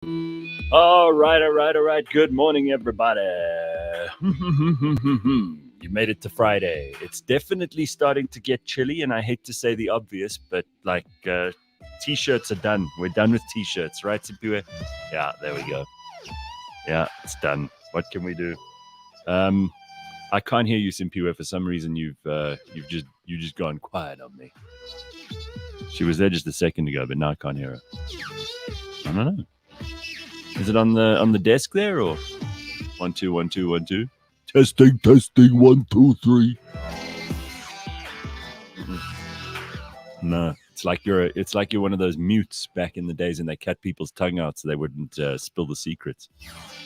All right, all right, all right. Good morning, everybody. You made it to Friday. It's definitely starting to get chilly, and I hate to say the obvious, but t-shirts are done. We're done with t-shirts, right, Simphiwe? Yeah, there we go. Yeah, it's done. What can we do? Um, I can't hear you, Simphiwe. For some reason, you've just gone quiet on me. She was there just a second ago, but now I can't hear her. I don't know. Is it on the desk there or 1 2 1 2 1 2? Testing, testing, 1 2 3. No, it's like you're one of those mutes back in the days, and they cut people's tongue out so they wouldn't spill the secrets.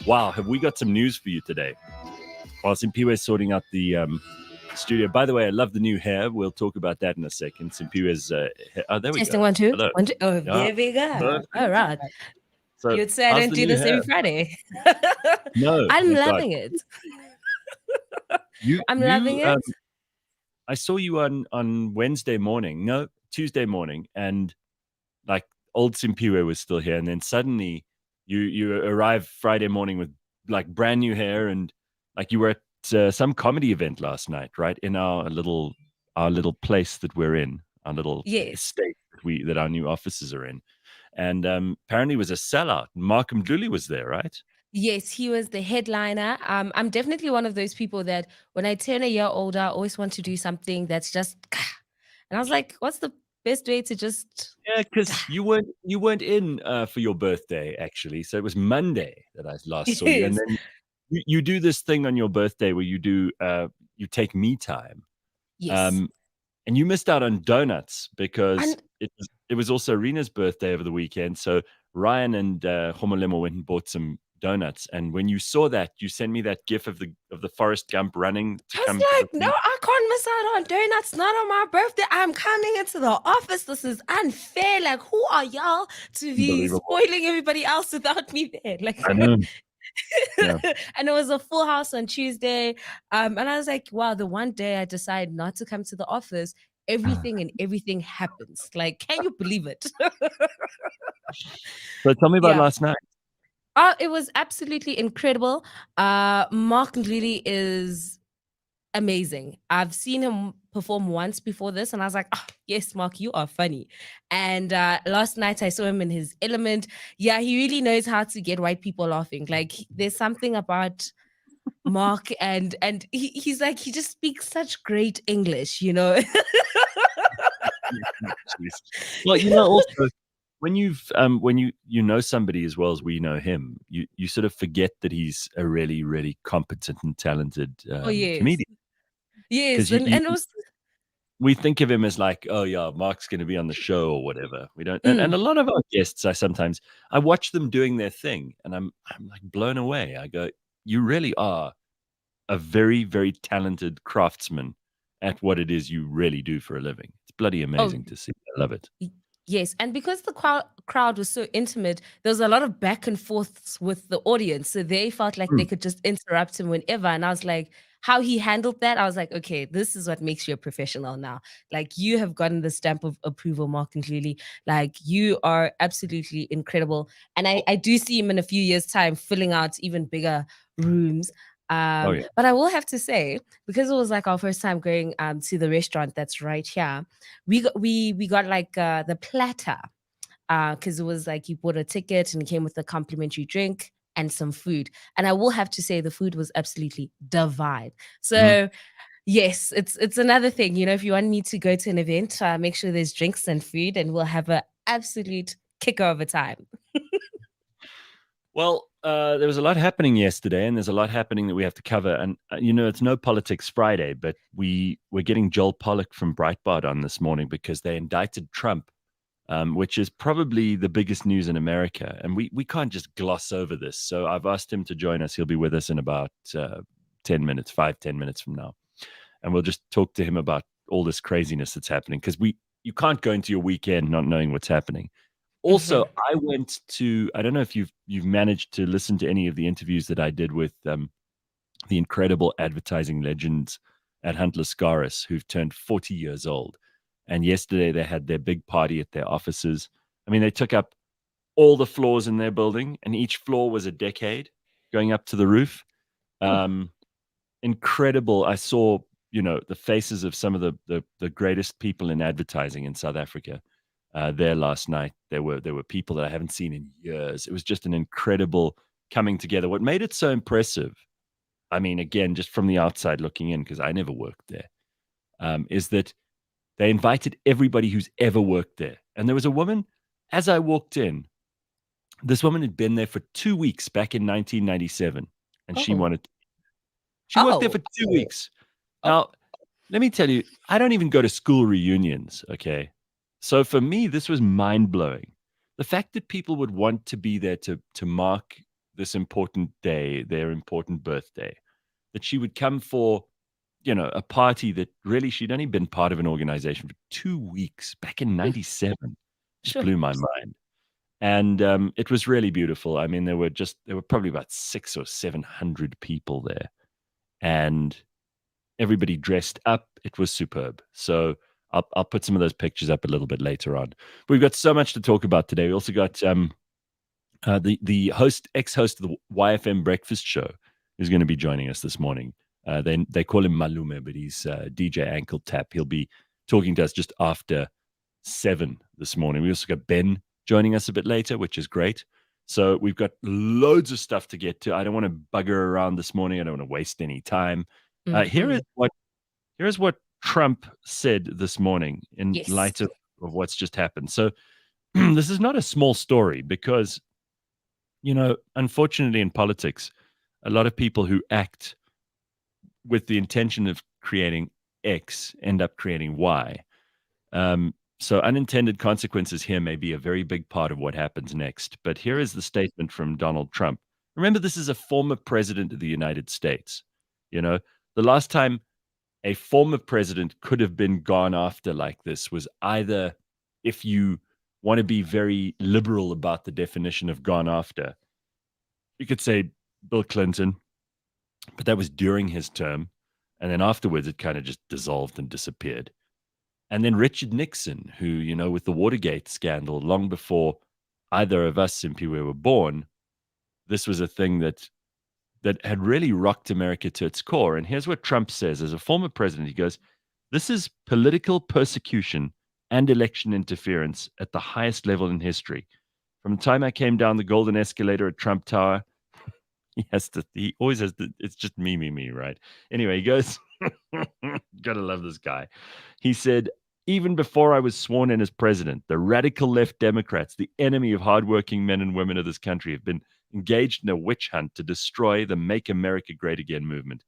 Wow, have we got some news for you today? While Simphiwe's sorting out the studio. By the way, I love the new hair. We'll talk about that in a second. Simphiwe's oh, there we Testing go. 1 2 Hello. 1 2. Oh, Yeah. there we go. All right. So, You'd say I how's don't the do new this every hair? Friday. No, I'm thank God. loving it. You, I'm you, loving it. I saw you on Wednesday morning, no, Tuesday morning, and like old Simphiwe was still here, and then suddenly you arrived Friday morning with like brand new hair, and like you were at some comedy event last night, right? In our little place that we're in, our little Yes. estate that our new offices are in, and apparently it was a sellout. Mark Mdluli was there, right? Yes, he was the headliner. I'm definitely one of those people that when I turn a year older, I always want to do something that's just and I was like, what's the best way to just Yeah, because you weren't in for your birthday actually, so it was Monday that I last saw you, and Yes. then you do this thing on your birthday where you take me time, Yes. um, and you missed out on donuts because And it was also Rena's birthday over the weekend. So Ryan and Homolemo went and bought some donuts, and when you saw that, you sent me that gif of the Forrest Gump running to I was come to the like, no, thing. I can't miss out on donuts. Not on my birthday. I'm coming into the office. This is unfair. Like, who are y'all to be Unbelievable. spoiling everybody else without me there? Like, I know. Yeah. and it was a full house on Tuesday. And I was like, wow, the one day I decide not to come to the office, everything happens. Like, can you believe it? So tell me about Yeah. last night. It was absolutely incredible. Mark Ndlili is amazing. I've seen him perform once before this, and I was like, oh, yes, Mark, you are funny. And last night I saw him in his element. Yeah, he really knows how to get white people laughing. Like, there's something about Mark, and he's like, he just speaks such great English, you know. Well, also when you know somebody as well as we know him, you sort of forget that he's a really really competent and talented Oh yes, comedian yes, because and it was we think of him as like, oh yeah, Mark's going to be on the show or whatever. We don't, and mm, a lot of our guests, I watch them doing their thing, and I'm like blown away. I go, you really are a very very talented craftsman at what it is you really do for a living. It's bloody oh amazing to see. I love it. yes, and because the crowd was so intimate, there was a lot of back and forths with the audience. So they felt like they Mm. could just interrupt him whenever. And I was like, how he handled that, I was like, okay, this is what makes you a professional now. Like, you have gotten the stamp of approval, Mark, and clearly, like, you are absolutely incredible. And I do see him in a few years' time filling out even bigger rooms. Oh yeah. But I will have to say, because it was like our first time going to the restaurant that's right here, we got like the platter because it was like you bought a ticket and it came with a complimentary drink and some food. And I will have to say the food was absolutely divine. Mhm. So yes, it's another thing. You know, if you want me to go to an event, make sure there's drinks and food, and we'll have an absolute kicker of a time. Well, there was a lot happening yesterday, and there's a lot happening that we have to cover. And it's no politics Friday, but we're getting Joel Pollak from Breitbart on this morning because they indicted Trump, which is probably the biggest news in America. And we can't just gloss over this. So I've asked him to join us. He'll be with us in about 10 minutes, 5-10 minutes from now, and we'll just talk to him about all this craziness that's happening because you can't go into your weekend not knowing what's happening. Also, Mhm. I don't know if you've managed to listen to any of the interviews that I did with the incredible advertising legends at Hunt Lascaris who've turned 40 years old. And yesterday they had their big party at their offices. I mean, they took up all the floors in their building, and each floor was a decade going up to the roof. Incredible. I saw, the faces of some of the greatest people in advertising in South Africa there last night. There were people that I haven't seen in years. It was just an incredible coming together. What made it so impressive, I mean, again, just from the outside looking in, because I never worked there, is that they invited everybody who's ever worked there. And there was a woman, as I walked in, this woman had been there for 2 weeks back in 1997, and she Oh. worked there for 2 weeks. Now, let me tell you, I don't even go to school reunions, okay? So for me, this was mind-blowing. The fact that people would want to be there to mark this important day, their important birthday, that she would come for, a party that really she'd only been part of an organization for 2 weeks back in 97. Just blew my mind. And it was really beautiful. I mean, there were probably about 600 or 700 people there, and everybody dressed up. It was superb. So I'll put some of those pictures up a little bit later on. We've got so much to talk about today. We also got the ex-host of the YFM Breakfast Show is going to be joining us this morning. They call him Malume, but he's DJ Ankletap. He'll be talking to us just after 7 this morning. We also got Ben joining us a bit later, which is great. So we've got loads of stuff to get to. I don't want to bugger around this morning. I don't want to waste any time. Here is what Trump said this morning in light of what's just happened. So this is not a small story because, unfortunately in politics, a lot of people who act with the intention of creating X end up creating Y. So unintended consequences here may be a very big part of what happens next. But here is the statement from Donald Trump. Remember, this is a former president of the United States. The last time a former president could have been gone after like this was either, if you want to be very liberal about the definition of gone after, you could say Bill Clinton, but that was during his term. And then afterwards, it kind of just dissolved and disappeared. And then Richard Nixon, who, with the Watergate scandal, long before either of us, Simphiwe, were born, this was a thing that had really rocked America to its core. And here's what Trump says as a former president. He goes, "This is political persecution and election interference at the highest level in history. From the time I came down the golden escalator at Trump Tower," he always has it's just me, right? Anyway, he goes, gotta love this guy. He said, "Even before I was sworn in as president, the radical left Democrats, the enemy of hardworking men and women of this country, have been engaged in a witch hunt to destroy the Make America Great Again movement.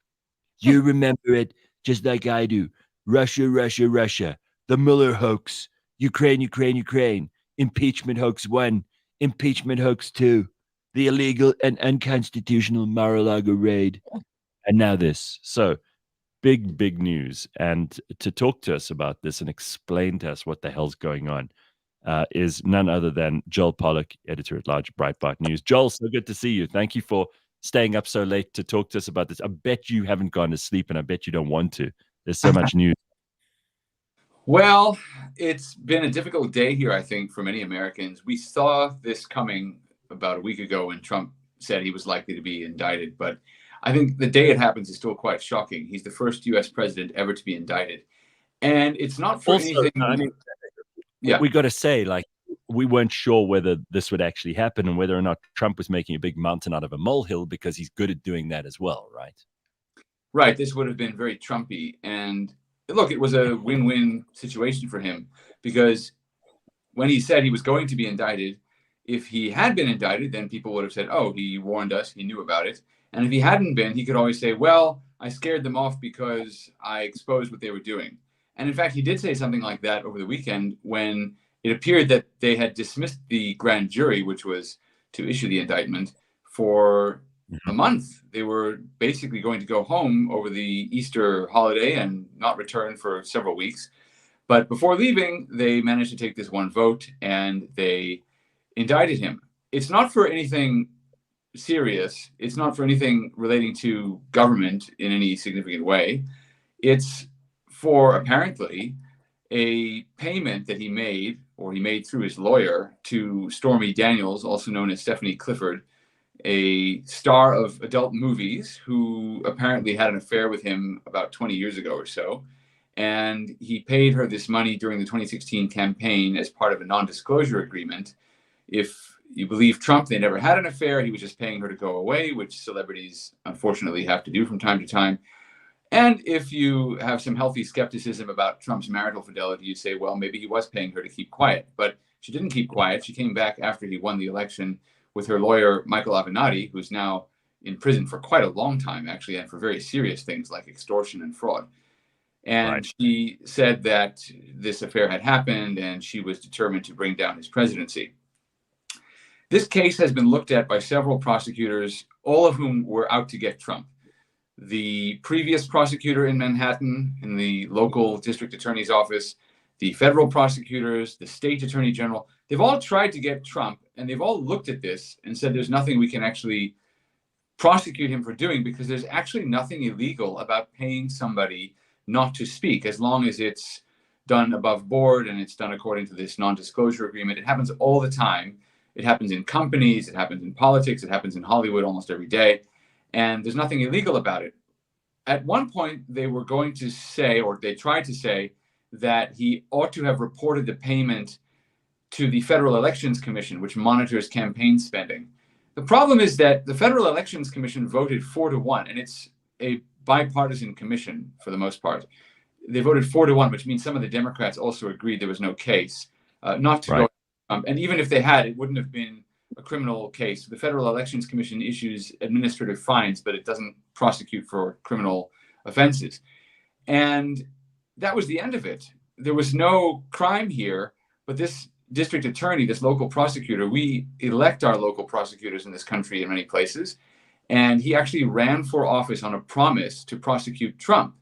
You remember it just like I do. Russia, Russia, Russia. The Mueller hoax. Ukraine, Ukraine, Ukraine. Impeachment hoax 1. Impeachment hoax 2. The illegal and unconstitutional Mar-a-Lago raid. And now this." So big news. And to talk to us about this and explain to us what the hell's going on is none other than Joel Pollack, editor-at-large at Breitbart News. Joel, so good to see you. Thank you for staying up so late to talk to us about this. I bet you haven't gone to sleep, and I bet you don't want to. There's so much news. Well, it's been a difficult day here, I think, for many Americans. We saw this coming about a week ago when Trump said he was likely to be indicted, but I think the day it happens is still quite shocking. He's the first U.S. president ever to be indicted. And it's not for anything. I mean, we got to say, like, we weren't sure whether this would actually happen and whether or not Trump was making a big mountain out of a molehill, because he's good at doing that as well, right? Right. This would have been very Trumpy. And look, it was a win-win situation for him, because when he said he was going to be indicted, if he had been indicted, then people would have said, "Oh, he warned us, he knew about it." And if he hadn't been, he could always say, "Well, I scared them off because I exposed what they were doing." And in fact, he did say something like that over the weekend when it appeared that they had dismissed the grand jury, which was to issue the indictment, for a month. They were basically going to go home over the Easter holiday and not return for several weeks. But before leaving, they managed to take this one vote and they indicted him. It's not for anything serious. It's not for anything relating to government in any significant way. It's for apparently a payment that he made or he made through his lawyer, to Stormy Daniels, also known as Stephanie Clifford, a star of adult movies who apparently had an affair with him about 20 years ago or so. And he paid her this money during the 2016 campaign as part of a non-disclosure agreement. If you believe Trump, they never had an affair. He was just paying her to go away, which celebrities unfortunately have to do from time to time. And if you have some healthy skepticism about Trump's marital fidelity, you say, well, maybe he was paying her to keep quiet. But she didn't keep quiet. She came back after he won the election with her lawyer, Michael Avenatti, who's now in prison for quite a long time, actually, and for very serious things like extortion and fraud. And Right. she said that this affair had happened and she was determined to bring down his presidency. This case has been looked at by several prosecutors, all of whom were out to get Trump. The previous prosecutor in Manhattan, in the local district attorney's office, the federal prosecutors, the state attorney general, they've all tried to get Trump, and they've all looked at this and said there's nothing we can actually prosecute him for doing, because there's actually nothing illegal about paying somebody not to speak, as long as it's done above board and it's done according to this non-disclosure agreement. It happens all the time. It happens in companies, it happens in politics, it happens in Hollywood almost every day, and there's nothing illegal about it. At one point, they were going to say, or they tried to say, that he ought to have reported the payment to the Federal Elections Commission, which monitors campaign spending. The problem is that the Federal Elections Commission voted 4-1, and it's a bipartisan commission for the most part. They voted 4-1, which means some of the Democrats also agreed there was no case, not to go. And even if they had, it wouldn't have been a criminal case. The Federal Elections Commission issues administrative fines, but it doesn't prosecute for criminal offenses. And that was the end of it. There was no crime here, but this district attorney, this local prosecutor, we elect our local prosecutors in this country in many places, and he actually ran for office on a promise to prosecute Trump.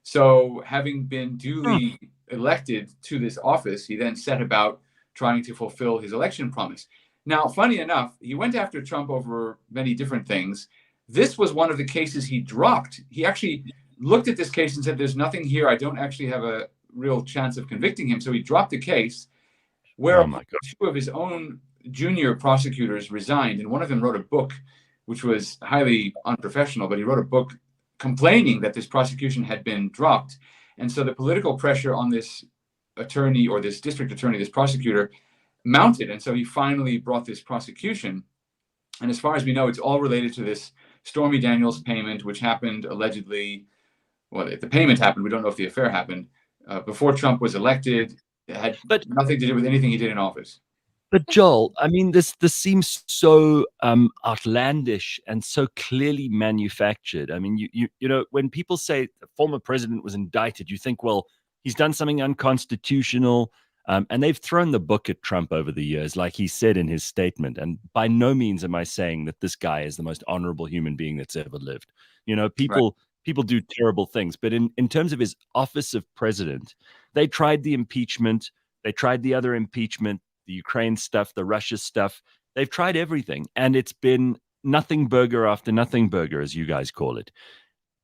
So having been duly elected to this office, he then set about trying to fulfill his election promise. Now, funny enough, he went after Trump over many different things. This was one of the cases he dropped. He actually looked at this case and said, there's nothing here. I don't actually have a real chance of convicting him. So he dropped the case, where two of his own junior prosecutors resigned. And one of them wrote a book, which was highly unprofessional, but he wrote a book complaining that this prosecution had been dropped. And so the political pressure on this attorney, or this district attorney, this prosecutor, mounted. And so he finally brought this prosecution. And as far as we know, it's all related to this Stormy Daniels payment, which happened allegedly, well, the payment happened, we don't know if the affair happened, before Trump was elected. It had nothing to do with anything he did in office. But Joel, I mean, this seems so outlandish and so clearly manufactured. I mean, you know, when people say the former president was indicted, you think, well, he's done something unconstitutional. And they've thrown the book at Trump over the years, like he said in his statement. And by no means am I saying that this guy is the most honorable human being that's ever lived. You know, people do terrible things. But in terms of his office of president, they tried the impeachment. They tried the other impeachment, the Ukraine stuff, the Russia stuff. They've tried everything. And it's been nothing burger after nothing burger, as you guys call it.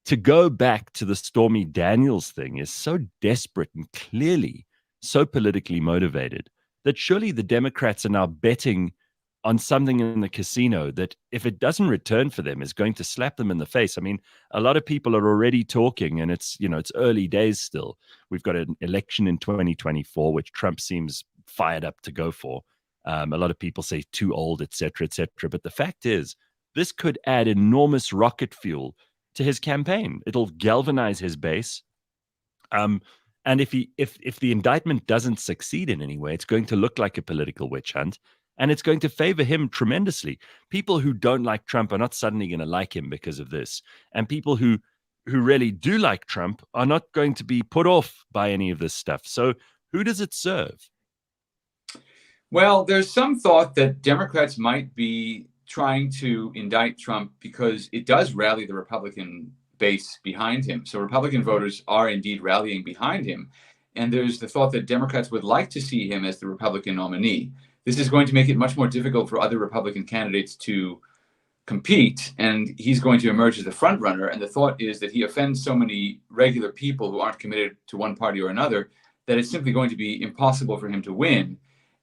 To go back to the Stormy Daniels thing is so desperate and clearly so politically motivated that surely the Democrats are now betting on something in the casino that, if it doesn't return for them, is going to slap them in the face. I mean, a lot of people are already talking, and it's early days still. We've got an election in 2024, which Trump seems fired up to go for. A lot of people say too old, et cetera, et cetera. But the fact is, this could add enormous rocket fuel to his campaign. It'll galvanize his base. And if the indictment doesn't succeed in any way, it's going to look like a political witch hunt, and it's going to favor him tremendously. People who don't like Trump are not suddenly going to like him because of this. And people who really do like Trump are not going to be put off by any of this stuff. So who does it serve? Well, there's some thought that Democrats might be trying to indict Trump because it does rally the Republican base behind him. So Republican voters are indeed rallying behind him. And there's the thought that Democrats would like to see him as the Republican nominee. This is going to make it much more difficult for other Republican candidates to compete, and he's going to emerge as the front runner. And the thought is that he offends so many regular people who aren't committed to one party or another that it's simply going to be impossible for him to win.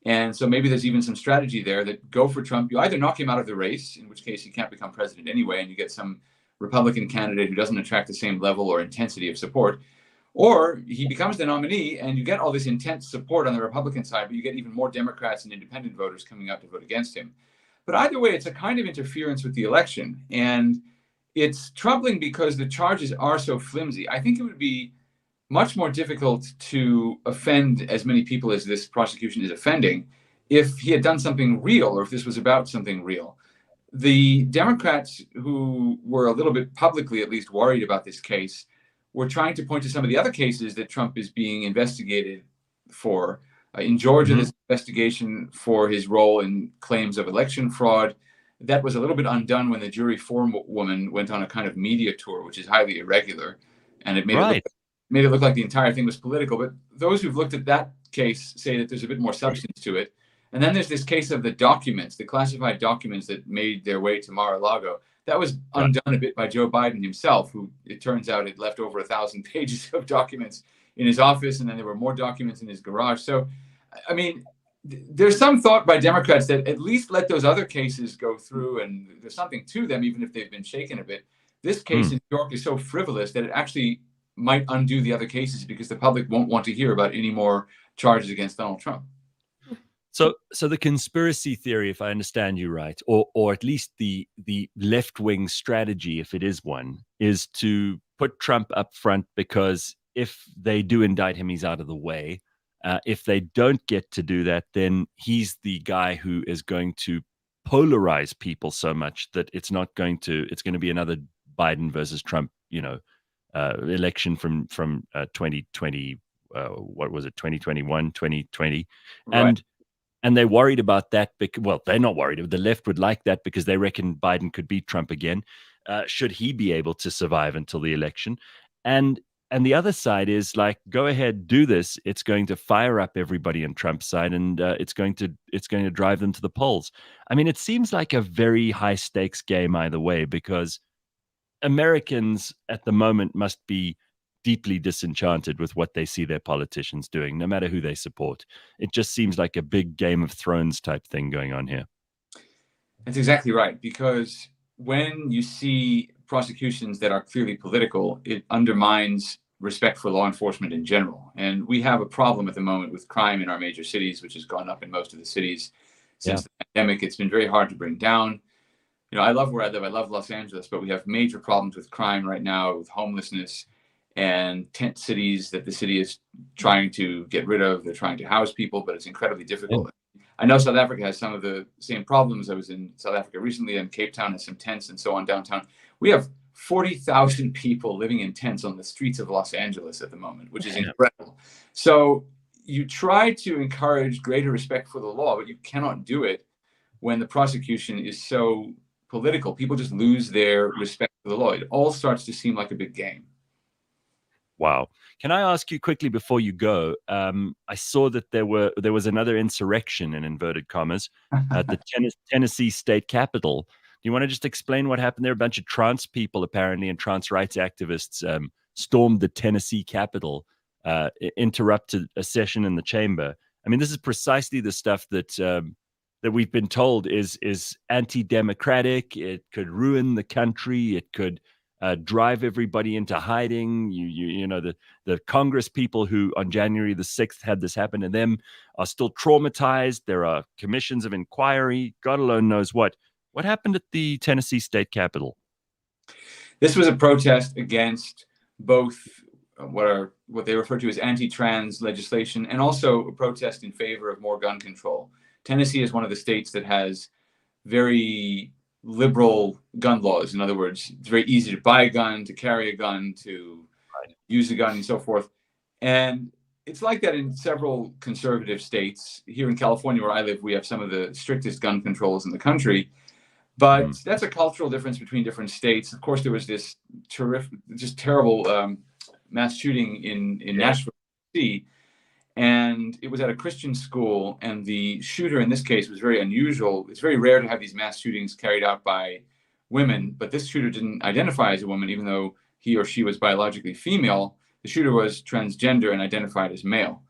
And so maybe there's even some strategy there that go for Trump. You either knock him out of the race, in which case he can't become president anyway, and you get some Republican candidate who doesn't attract the same level or intensity of support, or he becomes the nominee and you get all this intense support on the Republican side, but you get even more Democrats and independent voters coming out to vote against him. But either way, it's a kind of interference with the election. And it's troubling because the charges are so flimsy. I think it would be much more difficult to offend as many people as this prosecution is offending if he had done something real, or if this was about something real. The Democrats, who were a little bit publicly at least worried about this case, were trying to point to some of the other cases that Trump is being investigated for. In Georgia, this investigation for his role in claims of election fraud, that was a little bit undone when the jury forewoman went on a kind of media tour, which is highly irregular, and it made it look like the entire thing was political. But those who've looked at that case say that there's a bit more substance to it. And then there's this case of the documents, the classified documents that made their way to Mar-a-Lago. That was undone a bit by Joe Biden himself, who it turns out had left over 1,000 pages of documents in his office, and then there were more documents in his garage. So, I mean, there's some thought by Democrats that at least let those other cases go through, and there's something to them, even if they've been shaken a bit. This case in New York is so frivolous that it actually might undo the other cases because the public won't want to hear about any more charges against Donald Trump. So the conspiracy theory, if I understand you right, or at least the left-wing strategy, if it is one, is to put Trump up front because if they do indict him, he's out of the way. If they don't get to do that, then he's the guy who is going to polarize people so much that it's going to be another Biden versus Trump, election from 2020, what was it, 2021, 2020. Right. And they're worried about that. Well, they're not worried. The left would like that because they reckon Biden could beat Trump again, should he be able to survive until the election. And the other side is like, go ahead, do this. It's going to fire up everybody on Trump's side, and it's going to drive them to the polls. I mean, it seems like a very high stakes game either way, because Americans at the moment must be deeply disenchanted with what they see their politicians doing, no matter who they support. It just seems like a big Game of Thrones type thing going on here. That's exactly right, because when you see prosecutions that are clearly political, it undermines respect for law enforcement in general. And we have a problem at the moment with crime in our major cities, which has gone up in most of the cities since the pandemic. It's been very hard to bring down. I love where I live. I love Los Angeles, but we have major problems with crime right now, with homelessness and tent cities that the city is trying to get rid of. They're trying to house people, but it's incredibly difficult. I know South Africa has some of the same problems. I was in South Africa recently, and Cape Town has some tents and so on downtown. We have 40,000 people living in tents on the streets of Los Angeles at the moment, which is incredible. So you try to encourage greater respect for the law, but you cannot do it when the prosecution is so political. People just lose their respect for the law. It all starts to seem like a big game. Wow. Can I ask you quickly before you go? I saw that there was another insurrection, in inverted commas, at the Tennessee state capitol. Do you want to just explain what happened there? A bunch of trans people, apparently, and trans rights activists stormed the Tennessee capitol, interrupted a session in the chamber. I mean, this is precisely the stuff that we've been told is anti-democratic. It could ruin the country. It could drive everybody into hiding. The Congress people who on January the 6th had this happen to them are still traumatized. There are commissions of inquiry. God alone knows what. What happened at the Tennessee state capitol? This was a protest against both what they refer to as anti-trans legislation, and also a protest in favor of more gun control. Tennessee is one of the states that has very liberal gun laws. In other words, it's very easy to buy a gun, to carry a gun, to use a gun, and so forth. And it's like that in several conservative states. Here in California, where I live, we have some of the strictest gun controls in the country. But that's a cultural difference between different states. Of course, there was this terrible mass shooting in Nashville, Tennessee. And it was at a Christian school, and the shooter in this case was very unusual. It's very rare to have these mass shootings carried out by women, but this shooter didn't identify as a woman, even though he or she was biologically female. The shooter was transgender and identified as male,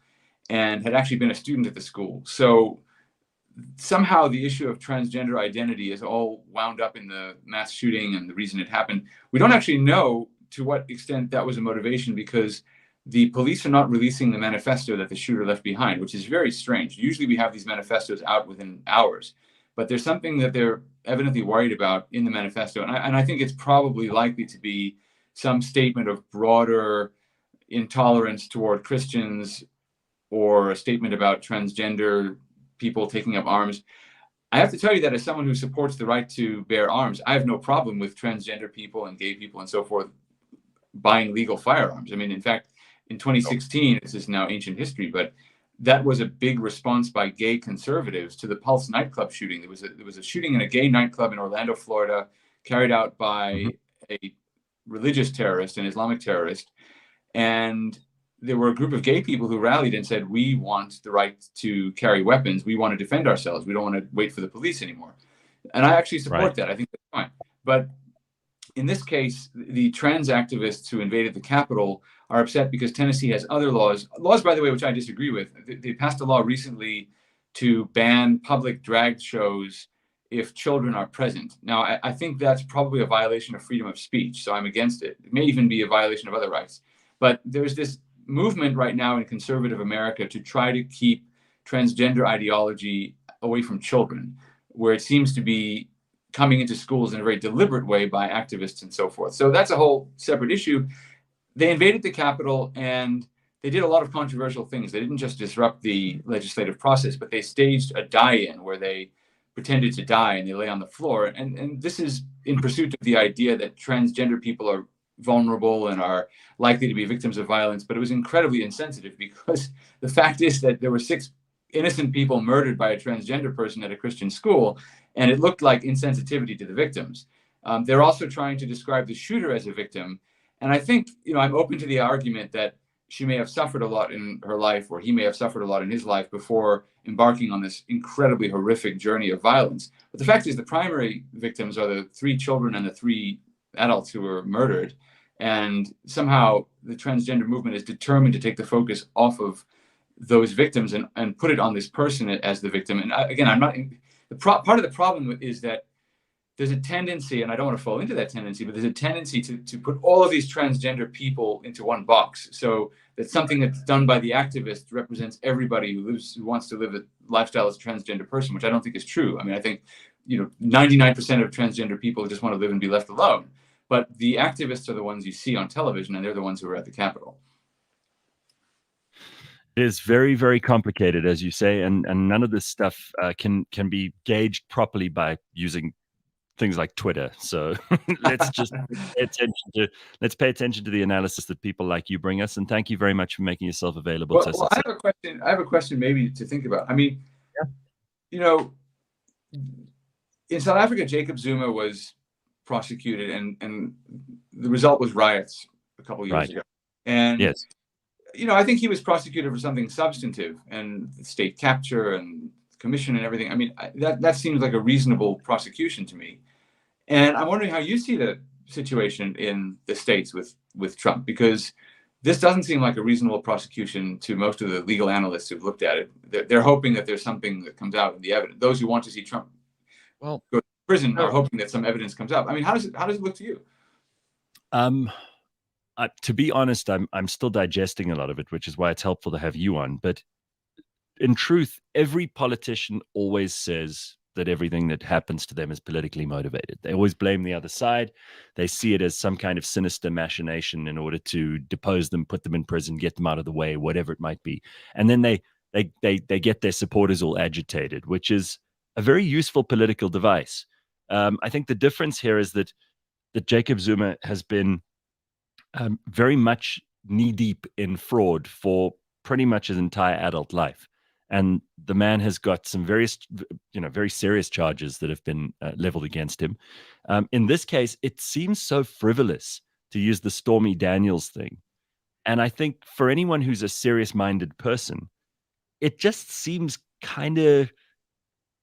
and had actually been a student at the school. So somehow the issue of transgender identity is all wound up in the mass shooting and the reason it happened. We don't actually know to what extent that was a motivation, because the police are not releasing the manifesto that the shooter left behind, which is very strange. Usually we have these manifestos out within hours, but there's something that they're evidently worried about in the manifesto. And I think it's probably likely to be some statement of broader intolerance toward Christians, or a statement about transgender people taking up arms. I have to tell you that as someone who supports the right to bear arms, I have no problem with transgender people and gay people and so forth buying legal firearms. I mean, in fact, in 2016, this is now ancient history, but that was a big response by gay conservatives to the Pulse nightclub shooting. There was a shooting in a gay nightclub in Orlando, Florida, carried out by a religious terrorist, an Islamic terrorist. And there were a group of gay people who rallied and said, we want the right to carry weapons. We want to defend ourselves. We don't want to wait for the police anymore. And I actually support that. I think that's fine. But in this case, the trans activists who invaded the Capitol are upset because Tennessee has other laws, by the way, which I disagree with. They passed a law recently to ban public drag shows if children are present. Now, I think that's probably a violation of freedom of speech, so I'm against it. It may even be a violation of other rights. But there's this movement right now in conservative America to try to keep transgender ideology away from children, where it seems to be coming into schools in a very deliberate way by activists and so forth. So that's a whole separate issue. They invaded the Capitol and they did a lot of controversial things. They didn't just disrupt the legislative process, but they staged a die-in where they pretended to die and they lay on the floor. And this is in pursuit of the idea that transgender people are vulnerable and are likely to be victims of violence. But it was incredibly insensitive, because the fact is that there were 6 innocent people murdered by a transgender person at a Christian school, and it looked like insensitivity to the victims. They're also trying to describe the shooter as a victim. And I think, I'm open to the argument that she may have suffered a lot in her life, or he may have suffered a lot in his life before embarking on this incredibly horrific journey of violence. But the fact is the primary victims are the 3 children and the 3 adults who were murdered. And somehow the transgender movement is determined to take the focus off of those victims and put it on this person as the victim. And again, I'm not, part of the problem is that there's a tendency, and I don't want to fall into that tendency, but there's a tendency to put all of these transgender people into one box. So that something that's done by the activist represents everybody who wants to live a lifestyle as a transgender person, which I don't think is true. I mean, I think, 99% of transgender people just want to live and be left alone. But the activists are the ones you see on television, and they're the ones who are at the Capitol. It is very, very complicated, as you say, and none of this stuff can be gauged properly by using things like Twitter. So let's just pay attention to the analysis that people like you bring us. And thank you very much for making yourself available to us. Well, I have a question maybe to think about. I mean, in South Africa, Jacob Zuma was prosecuted, and the result was riots a couple of years ago. And yes, I think he was prosecuted for something substantive, and state capture and commission and everything. I mean, that seems like a reasonable prosecution to me. And I'm wondering how you see the situation in the States with Trump, because this doesn't seem like a reasonable prosecution to most of the legal analysts who've looked at it. They're hoping that there's something that comes out in the evidence. Those who want to see Trump go to prison are hoping that some evidence comes out. I mean, how does it look to you? To be honest, I'm still digesting a lot of it, which is why it's helpful to have you on. But in truth, every politician always says that everything that happens to them is politically motivated. They always blame the other side. They see it as some kind of sinister machination in order to depose them, put them in prison, get them out of the way, whatever it might be. And then they get their supporters all agitated, which is a very useful political device. I think the difference here is that Jacob Zuma has been very much knee-deep in fraud for pretty much his entire adult life. And the man has got some very serious charges that have been leveled against him. In this case, it seems so frivolous to use the Stormy Daniels thing. And I think for anyone who's a serious-minded person, it just seems kind of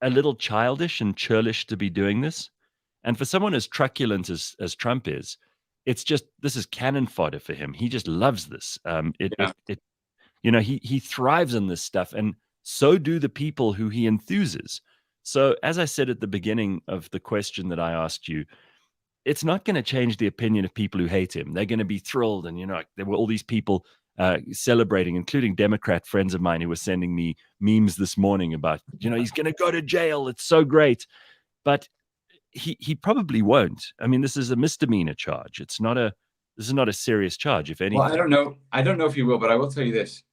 a little childish and churlish to be doing this. And for someone as truculent as Trump is, this is cannon fodder for him. He just loves this. He thrives on this stuff. And so do the people who he enthuses. So, as I said at the beginning of the question that I asked you, it's not going to change the opinion of people who hate him. They're going to be thrilled. And, there were all these people celebrating, including Democrat friends of mine who were sending me memes this morning about, he's going to go to jail. It's so great. But he probably won't. I mean, this is a misdemeanor charge. This is not a serious charge, if anything. Well, I don't know. I don't know if he will, but I will tell you this.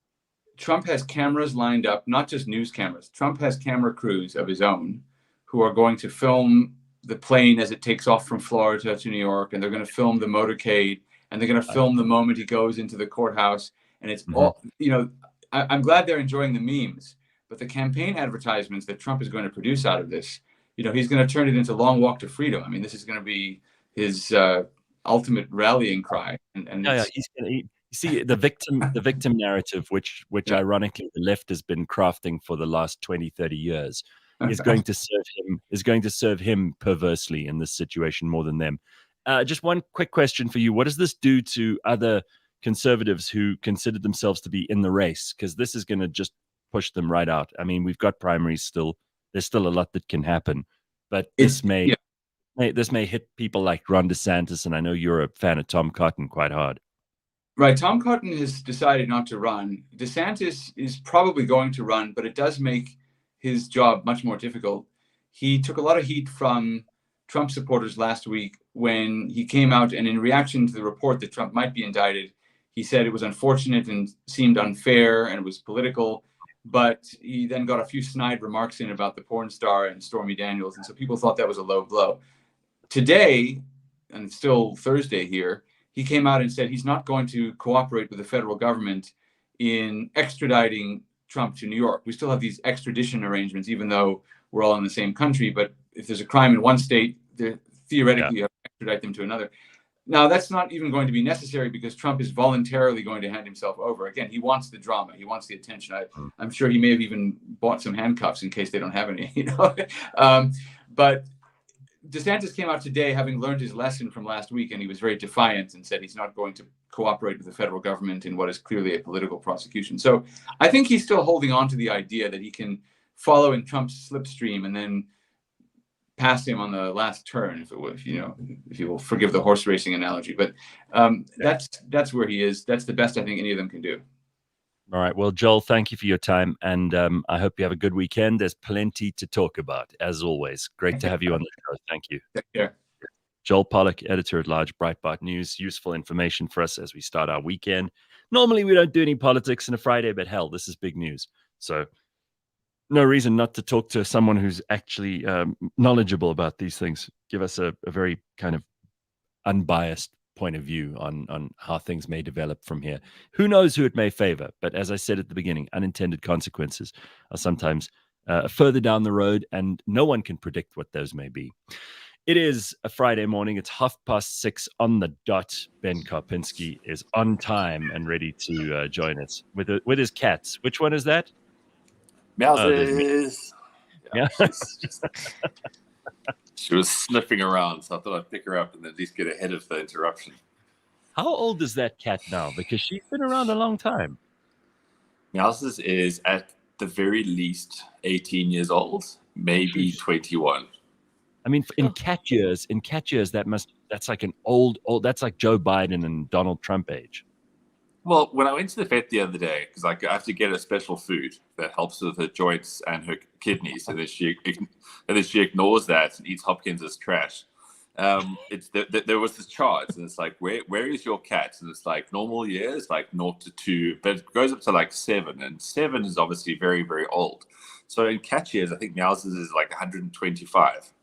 Trump has cameras lined up, not just news cameras. Trump has camera crews of his own who are going to film the plane as it takes off from Florida to New York, and they're going to film the motorcade, and they're going to film the moment he goes into the courthouse. And it's all, I'm glad they're enjoying the memes, but the campaign advertisements that Trump is going to produce out of this, he's going to turn it into Long Walk to Freedom. I mean, this is going to be his ultimate rallying cry. And he's going to eat. You see, the victim narrative, which ironically the left has been crafting for the last 20, 30 years, is going to serve him perversely in this situation more than them. Just one quick question for you. What does this do to other conservatives who consider themselves to be in the race? Because this is going to just push them right out. I mean, we've got primaries still. There's still a lot that can happen. But this may hit people like Ron DeSantis, and I know you're a fan of Tom Cotton quite hard. Right. Tom Cotton has decided not to run. DeSantis is probably going to run, but it does make his job much more difficult. He took a lot of heat from Trump supporters last week when he came out, and in reaction to the report that Trump might be indicted, he said it was unfortunate and seemed unfair and it was political. But he then got a few snide remarks in about the porn star and Stormy Daniels. And so people thought that was a low blow. Today, and it's still Thursday here, he came out and said he's not going to cooperate with the federal government in extraditing Trump to New York. We still have these extradition arrangements, even though we're all in the same country. But if there's a crime in one state, theoretically you have to extradite them to another. Now, that's not even going to be necessary because Trump is voluntarily going to hand himself over. Again, he wants the drama. He wants the attention. I'm sure he may have even bought some handcuffs in case they don't have any. But DeSantis came out today having learned his lesson from last week, and he was very defiant and said he's not going to cooperate with the federal government in what is clearly a political prosecution. So I think he's still holding on to the idea that he can follow in Trump's slipstream and then pass him on the last turn, if you will forgive the horse racing analogy. But that's where he is. That's the best I think any of them can do. All right. Well, Joel, thank you for your time. And I hope you have a good weekend. There's plenty to talk about, as always. Great to have you on the show. Thank you. Take care. Joel Pollack, editor-at-large, Breitbart News. Useful information for us as we start our weekend. Normally, we don't do any politics on a Friday, but hell, this is big news. So no reason not to talk to someone who's actually knowledgeable about these things. Give us a very kind of unbiased point of view on how things may develop from here. Who knows who it may favor? But as I said at the beginning, unintended consequences are sometimes further down the road, and no one can predict what those may be. It is a Friday morning. It's 6:30 on the dot. Ben Karpinski is on time and ready to join us with his cats. Which one is that? Meowses. Yeah. She was sniffing around, so I thought I'd pick her up and at least get ahead of the interruption. How old is that cat now? Because she's been around a long time. Meowses is at the very least 18 years old, maybe 21. I mean, in cat years, that's like an old, that's like Joe Biden and Donald Trump age. Well, when I went to the vet the other day, because I have to get her special food that helps with her joints and her kidneys, and then she ignores that and eats Hopkins's trash. There was this chart, and it's like, where is your cat? And it's like normal years, like 0 to 2, but it goes up to like 7, and 7 is obviously very, very old. So in cat years, I think Meows's is like 125.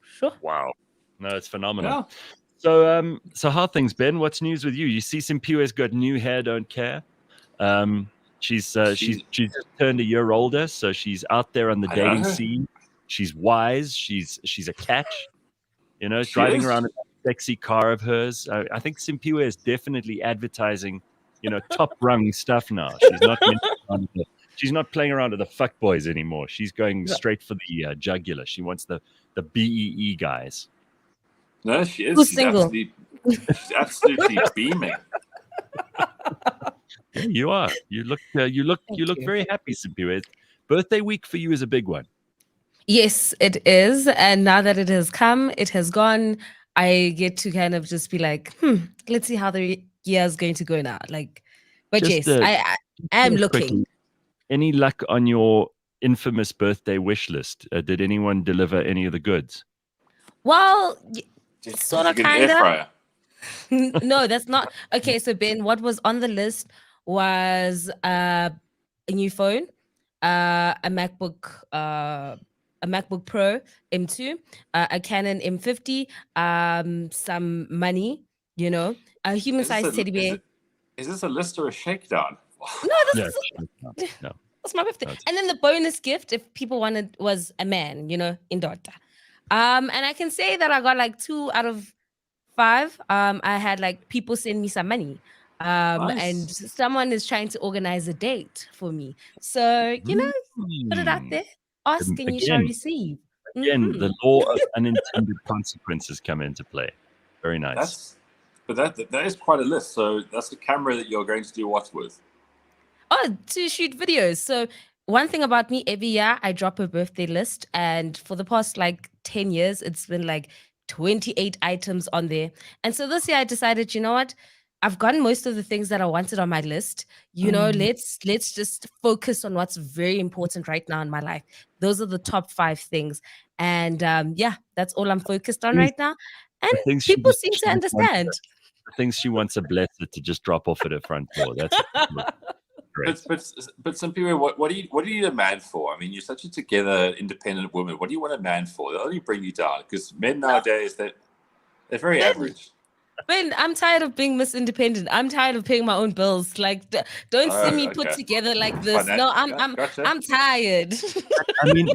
Sure. Wow. No, it's phenomenal. Yeah. So how things, Ben? What's news with you? You see Simphiwe's got new hair, don't care. She's just turned a year older, so she's out there on the dating scene. She's wise. She's a catch. Driving around in that sexy car of hers. I think Simphiwe is definitely advertising, top rung stuff now. She's not playing around with the fuck boys anymore. She's going straight for the jugular. She wants the BEE guys. No, she is. Who's She's single? absolutely beaming. Yeah, you are. You look you. very happy, Simphiwe. Birthday week for you is a big one. Yes, it is. And now that it has come, it has gone. I get to kind of just be like, let's see how the year is going to go now. Like, but Just yes, I am looking. quickly, any luck on your infamous birthday wish list? Did anyone deliver any of the goods? Well, Did sort you of, get an air kind of. fryer? No, that's not. Okay, so Ben, what was on the list was a new phone, a MacBook Pro M2, a Canon M50, some money, a human-sized teddy bear. Is this a list or a shakedown? No, this Yeah, is no. that's my birthday. That's- And then the bonus gift, if people wanted, was a man, in Dota. And I can say that I got like 2 out of 5. I had like people send me some money. And Nice. someone is trying to organize a date for me. So, put it out there. Ask and you shall receive. Again, Mhm. the law of unintended consequences come into play. Very nice. That is quite a list. So that's the camera that you're going to do what with? Oh, to shoot videos. So one thing about me, every year I drop a birthday list, and for the past like 10 years, it's been like 28 items on there. And so this year I decided, you know what? I've gotten most of the things that I wanted on my list. Let's just focus on what's very important right now in my life. Those are the top 5 things. And that's all I'm focused on right now. And The things people she seem to just wants understand. the things she wants a blessed to just drop off at her front door. That's great. But Simphiwe, what do you need a man for? I mean, you're such a together, independent woman. What do you want a man for? They'll only bring you down because men nowadays they're very average. Ben, I'm tired of being Miss Independent. I'm tired of paying my own bills. Like, don't see me put Okay. together like this. No, Gotcha. I'm tired. I mean,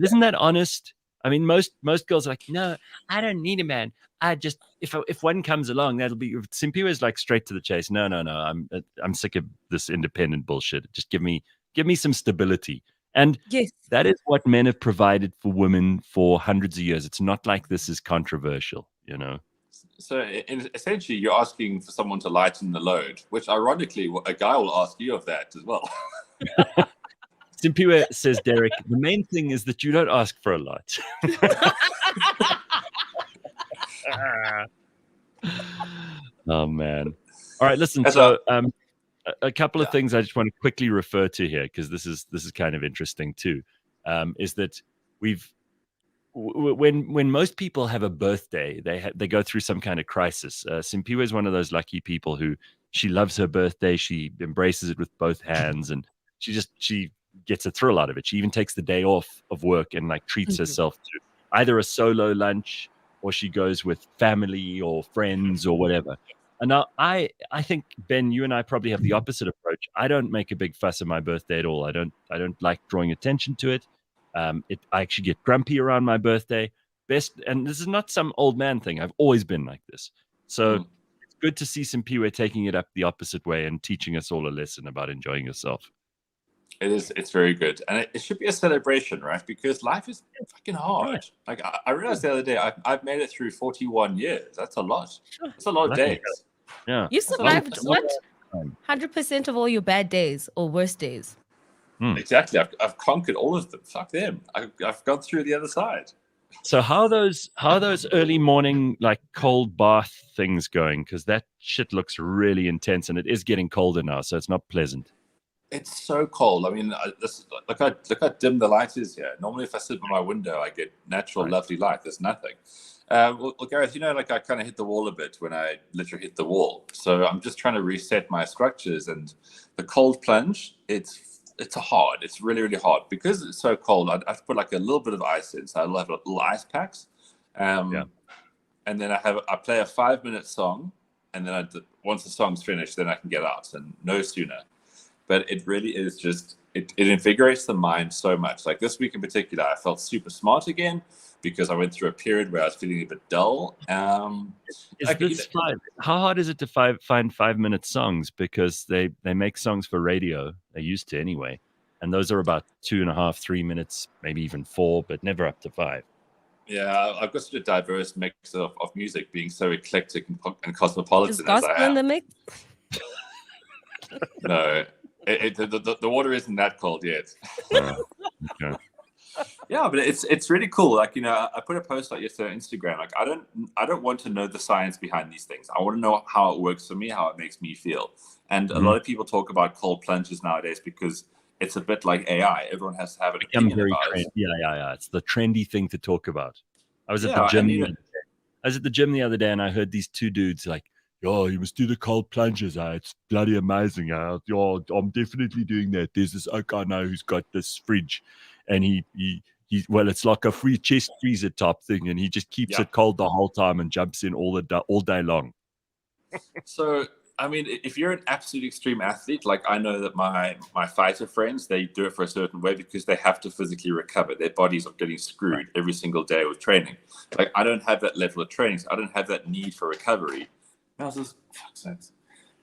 isn't that honest? I mean, most girls are like, no, I don't need a man. I just if one comes along, that'll be. Simphiwe is like straight to the chase. No. I'm sick of this independent bullshit. Just give me some stability. And Yes. that is what men have provided for women for hundreds of years. It's not like this is controversial, So essentially, you're asking for someone to lighten the load, which ironically, a guy will ask you of that as well. Simphiwe says, Derek, the main thing is that you don't ask for a lot. Oh, man. All right, listen. A couple of things I just want to quickly refer to here, because this is kind of interesting too, is that when most people have a birthday, they go through some kind of crisis. Simphiwe is one of those lucky people who she loves her birthday. She embraces it with both hands, and she gets a thrill out of it. She even takes the day off of work and like treats herself to either a solo lunch or she goes with family or friends or whatever. And now I think, Ben, you and I probably have the opposite approach. I don't make a big fuss of my birthday at all. I don't like drawing attention to it. I actually get grumpy around my birthday. And this is not some old man thing. I've always been like this. So it's good to see Simphiwe taking it up the opposite way and teaching us all a lesson about enjoying yourself. It is. It's very good, and it should be a celebration, right? Because life is fucking hard. Right. Like I realized the other day, I've made it through 41 years. That's a lot. That's a lot of Lucky. days. Yeah. You survived That's a lot. what? 100% of all your bad days or worst days. Exactly. I've conquered all of them. Fuck them. I've gone through the other side. So how are those early morning like cold bath things going? Because that shit looks really intense, and it is getting colder now, so it's not pleasant. It's so cold. I mean, look how dim the light is here. Normally, if I sit by my window, I get natural, lovely light. There's nothing. Well, Gareth, like I kind of hit the wall a bit when I literally hit the wall. So I'm just trying to reset my structures, and the cold plunge, it's hard. It's really, really hard because it's so cold. I've put like a little bit of ice in, so I'll have little ice packs. And then I play a 5-minute song, and then once the song's finished, then I can get out, and no sooner. But it really is just, it invigorates the mind so much. Like this week in particular, I felt super smart again because I went through a period where I was feeling a bit dull. How hard is it to find 5-minute songs? Because they make songs for radio. They used to anyway. And those are about 2.5, 3 minutes, maybe even 4, but never up to 5. Yeah, I've got such a diverse mix of music, being so eclectic and cosmopolitan Is as I gospel in am. the mix? No, the water isn't that cold yet. Okay. Yeah, but it's really cool. Like, you know, I put a post out yesterday on Instagram. Like, I don't want to know the science behind these things. I want to know how it works for me, how it makes me feel. And a lot of people talk about cold plunges nowadays because it's a bit like AI. Everyone has to have an Become opinion very about trendy. it. Yeah. It's the trendy thing to talk about. I was at Yeah, the gym. and, you know, I was at the gym the other day, and I heard these two dudes like, "Yo, you must do the cold plunges. It's bloody amazing. Yo, I'm definitely doing that. There's this guy now who's got this fridge, and he well, it's like a free chest freezer type thing, and he just keeps Yeah. it cold the whole time and jumps in all day long." So, I mean, if you're an absolute extreme athlete, like I know that my fighter friends, they do it for a certain way because they have to physically recover. Their bodies are getting screwed every single day with training. Like, I don't have that level of training, so I don't have that need for recovery.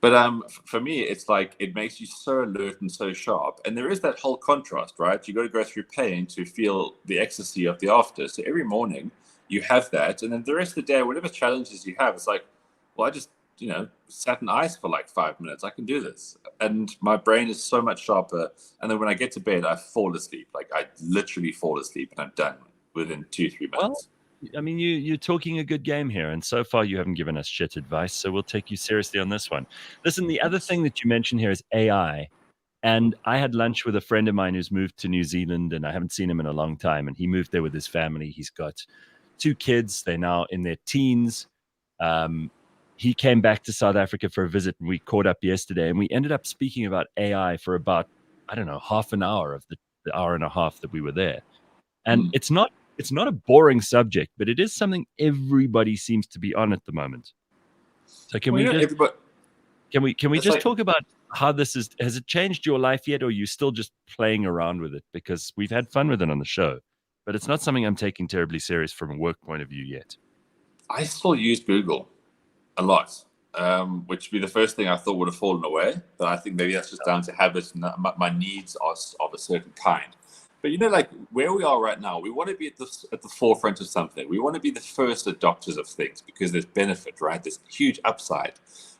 But for me, it's like it makes you so alert and so sharp. And there is that whole contrast, right? You got to go through pain to feel the ecstasy of the after. So every morning you have that, and then the rest of the day, whatever challenges you have, it's like, well, I just, you know, sat in ice for like 5 minutes. I can do this. And my brain is so much sharper. And then when I get to bed, I fall asleep. Like, I literally fall asleep and I'm done within 2-3 minutes. Well, I mean, you're talking a good game here, and so far you haven't given us shit advice, so we'll take you seriously on this one. Listen, the other thing that you mentioned here is AI. And I had lunch with a friend of mine who's moved to New Zealand, and I haven't seen him in a long time. And he moved there with his family. He's got 2 kids. They're now in their teens. He came back to South Africa for a visit, and we caught up yesterday. And we ended up speaking about AI for about, I don't know, half an hour of the hour and a half that we were there. And it's not a boring subject, but it is something everybody seems to be on at the moment. So can we just talk about how this has it changed your life yet, or are you still just playing around with it? Because we've had fun with it on the show, but it's not something I'm taking terribly serious from a work point of view yet. I still use Google a lot, which would be the first thing I thought would have fallen away. But I think maybe that's just down to habits. My needs are of a certain kind. But, you know, like where we are right now, we want to be at the forefront of something. We want to be the first adopters of things because there's benefit, right? There's huge upside.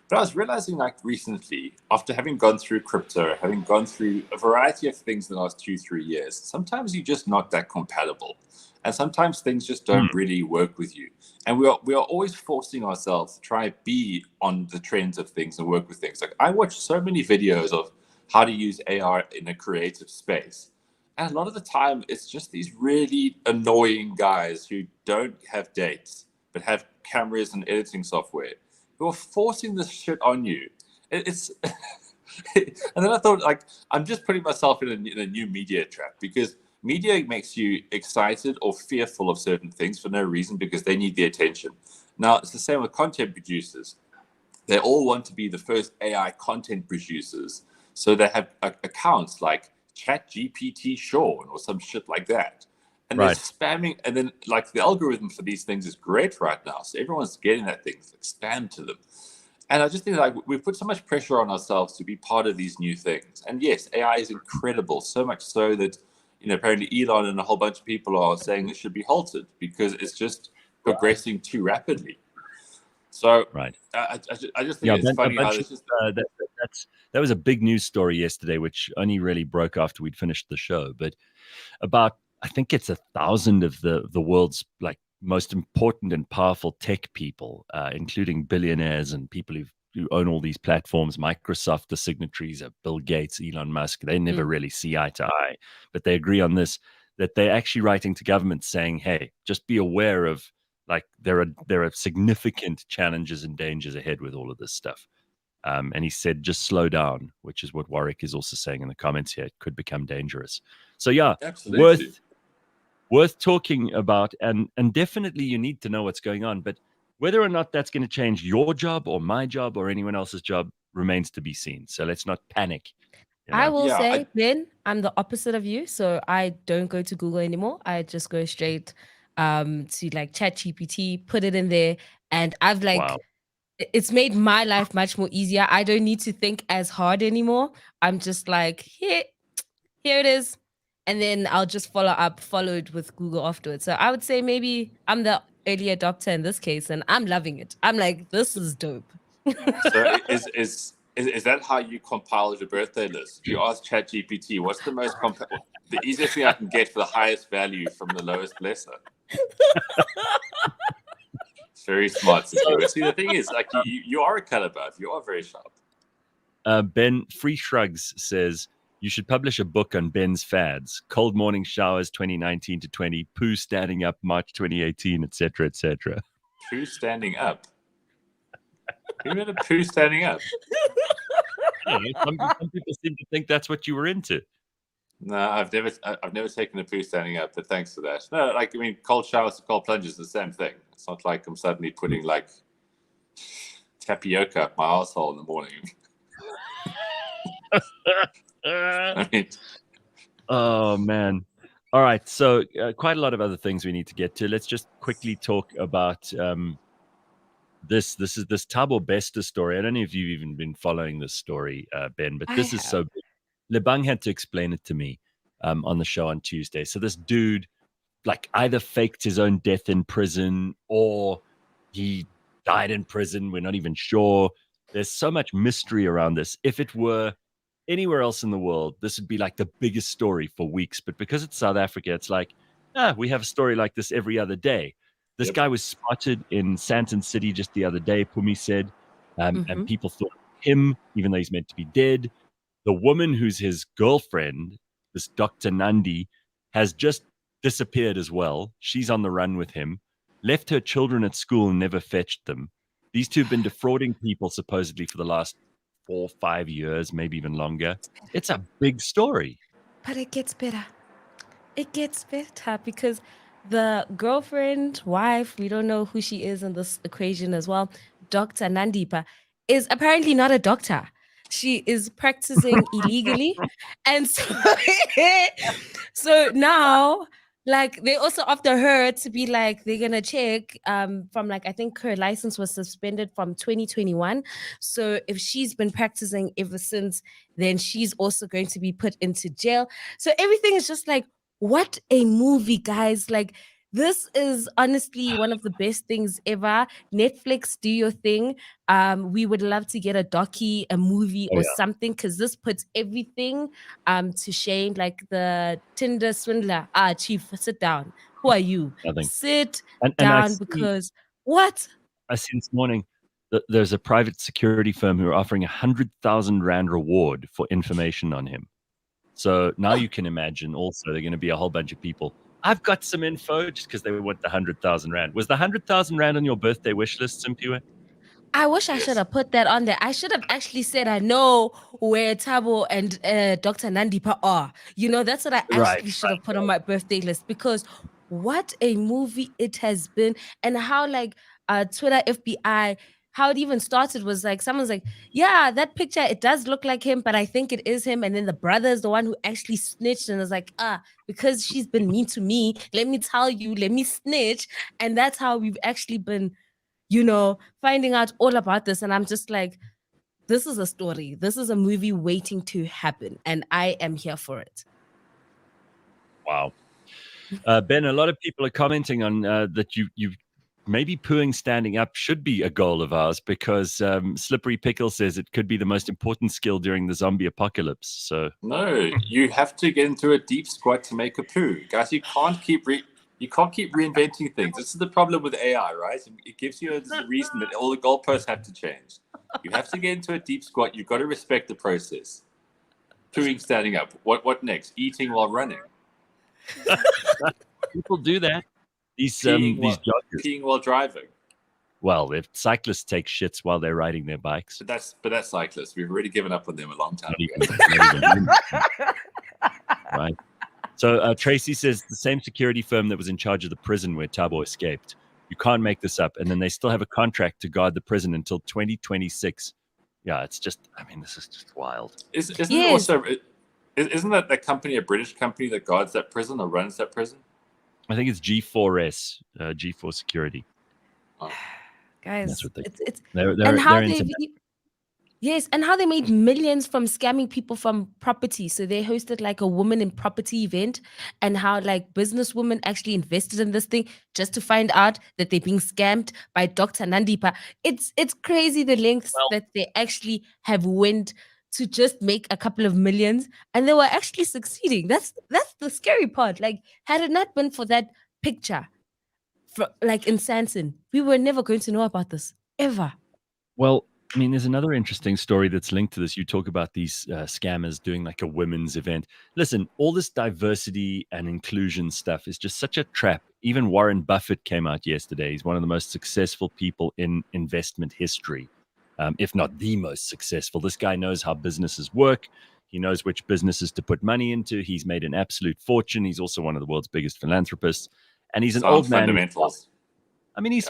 But I was realizing, like, recently, after having gone through crypto, having gone through a variety of things in the last 2-3 years, sometimes you're just not that compatible. And sometimes things just don't really work with you. And we are always forcing ourselves to try be on the trends of things and work with things. Like, I watch so many videos of how to use AR in a creative space. And a lot of the time, it's just these really annoying guys who don't have dates, but have cameras and editing software, who are forcing this shit on you. It's and then I thought, like, I'm just putting myself in a new media trap, because media makes you excited or fearful of certain things for no reason because they need the attention. Now, it's the same with content producers. They all want to be the first AI content producers. So they have accounts like ChatGPT Sean or some shit like that. And they're spamming, and then like the algorithm for these things is great right now. So everyone's getting that thing, like spam to them. And I just think, like, we've put so much pressure on ourselves to be part of these new things. And yes, AI is incredible, so much so that, you know, apparently Elon and a whole bunch of people are saying it should be halted because it's just progressing too rapidly. So I just think it's funny how this is. That was a big news story yesterday, which only really broke after we'd finished the show. But about, I think it's 1,000 of the world's like most important and powerful tech people, including billionaires and people who own all these platforms. Microsoft, the signatories are Bill Gates, Elon Musk. They never really see eye to eye, but they agree on this, that they're actually writing to governments saying, hey, just be aware of, like, there are significant challenges and dangers ahead with all of this stuff. And he said, just slow down, which is what Warwick is also saying in the comments here. It could become dangerous. So yeah, absolutely. Worth talking about, and definitely you need to know what's going on. But whether or not that's going to change your job or my job or anyone else's job remains to be seen. So let's not panic. You know? I will say, Ben, I'm the opposite of you. So I don't go to Google anymore. I just go straight to like ChatGPT, put it in there. And I've like, it's made my life much more easier. I don't need to think as hard anymore. I'm just like, here it is. And then I'll just followed with Google afterwards. So I would say maybe I'm the early adopter in this case, and I'm loving it. I'm like, this is dope. So is Is that how you compile your birthday list? If you ask ChatGPT, what's the most the easiest thing I can get for the highest value from the lowest lesser? It's very smart. Simphiwe. See, the thing is, like, you are a color buff. You are very sharp. Ben Free Shrugs says you should publish a book on Ben's fads: cold morning showers 2019 to 20, poo standing up March 2018, etc., etc. Poo standing up. Who made a poo standing up? I don't know, some people seem to think that's what you were into. No, I've never taken a poo standing up, but thanks for that. No, like, I mean, cold showers to cold plunges, the same thing. It's not like I'm suddenly putting like tapioca up my asshole in the morning. I mean, Oh man. All right, so quite a lot of other things we need to get to. Let's just quickly talk about this is this Thabo Bester story. I don't know if you've even been following this story, Ben, but this is so big. Lebang had to explain it to me on the show on Tuesday. So this dude, like, either faked his own death in prison or he died in prison. We're not even sure. There's so much mystery around this. If it were anywhere else in the world, this would be like the biggest story for weeks. But because it's South Africa, it's like, we have a story like this every other day. This guy was spotted in Sandton City just the other day, Pumi said, and people thought him, even though he's meant to be dead. The woman who's his girlfriend, this Dr. Nandi, has just disappeared as well. She's on the run with him, left her children at school and never fetched them. These two have been defrauding people supposedly for the last 4 or 5 years, maybe even longer. It's a big story. But it gets better. It gets better because the girlfriend, wife, we don't know who she is in this equation as well, Dr. Nandipa, is apparently not a doctor. She is practicing illegally. And so now, like, they also after her to be like, they're going to check from, like, I think her license was suspended from 2021. So if she's been practicing ever since, then she's also going to be put into jail. So everything is just like, what a movie, guys. Like, this is honestly one of the best things ever. Netflix, do your thing. We would love to get a movie or something, because this puts everything to shame. Like the Tinder swindler. Chief, sit down. Who are you? Nothing. Sit And down because what? I see this morning that there's a private security firm who are offering 100,000 Rand reward for information on him. So now you can imagine also there are going to be a whole bunch of people. I've got some info just because they want the 100,000 Rand. Was the 100,000 Rand on your birthday wish list, Simphiwe? I wish I should have put that on there. I should have actually said I know where Thabo and Dr. Nandipa are. You know, that's what I actually should have put on my birthday list, because what a movie it has been. And how, like, Twitter FBI, how it even started was like, someone's like, yeah, that picture, it does look like him, but I think it is him. And then the brother is the one who actually snitched and was like, because she's been mean to me, let me tell you, let me snitch. And that's how we've actually been, you know, finding out all about this. And I'm just like, this is a story. This is a movie waiting to happen. And I am here for it. Wow. Ben, a lot of people are commenting on that you maybe pooing standing up should be a goal of ours, because Slippery Pickle says it could be the most important skill during the zombie apocalypse. So no, you have to get into a deep squat to make a poo. Guys, you can't keep reinventing things. This is the problem with AI, right? It gives you a reason that all the goalposts have to change. You have to get into a deep squat. You've got to respect the process. Pooing standing up. What next? Eating while running. People do that. These joggers. Peeing while driving. Well, if cyclists take shits while they're riding their bikes. But that's cyclists. We've already given up on them a long time ago. Right. So Tracy says the same security firm that was in charge of the prison where Thabo escaped. You can't make this up. And then they still have a contract to guard the prison until 2026. Yeah, it's just, I mean, this is just wild. Isn't that company a British company that guards that prison or runs that prison? I think it's G4S, G4 Security. Oh. Guys, that's what it's they're and how in some... Yes, and how they made millions from scamming people from property. So they hosted like a woman in property event, and how like businesswomen actually invested in this thing just to find out that they're being scammed by Dr. Nandipa. It's crazy the lengths Well, that they actually have went to just make a couple of millions, and they were actually succeeding. That's the scary part. Like, had it not been for that picture, like in Sanson, we were never going to know about this ever. Well, I mean, there's another interesting story that's linked to this. You talk about these scammers doing like a women's event. Listen, all this diversity and inclusion stuff is just such a trap. Even Warren Buffett came out yesterday. He's one of the most successful people in investment history, if not the most successful. This guy knows how businesses work. He knows which businesses to put money into. He's made an absolute fortune. He's also one of the world's biggest philanthropists. And he's an Sound old man. fundamentals. I mean, he's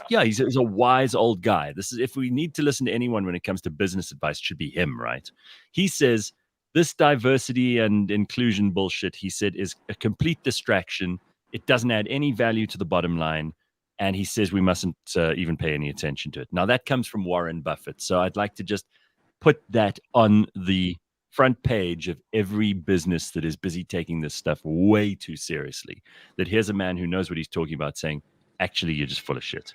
a wise old guy. This is, if we need to listen to anyone when it comes to business advice, it should be him, right? He says this diversity and inclusion bullshit, he said, is a complete distraction. It doesn't add any value to the bottom line. And he says we mustn't even pay any attention to it. Now, that comes from Warren Buffett. So I'd like to just put that on the front page of every business that is busy taking this stuff way too seriously. That here's a man who knows what he's talking about saying, actually, you're just full of shit.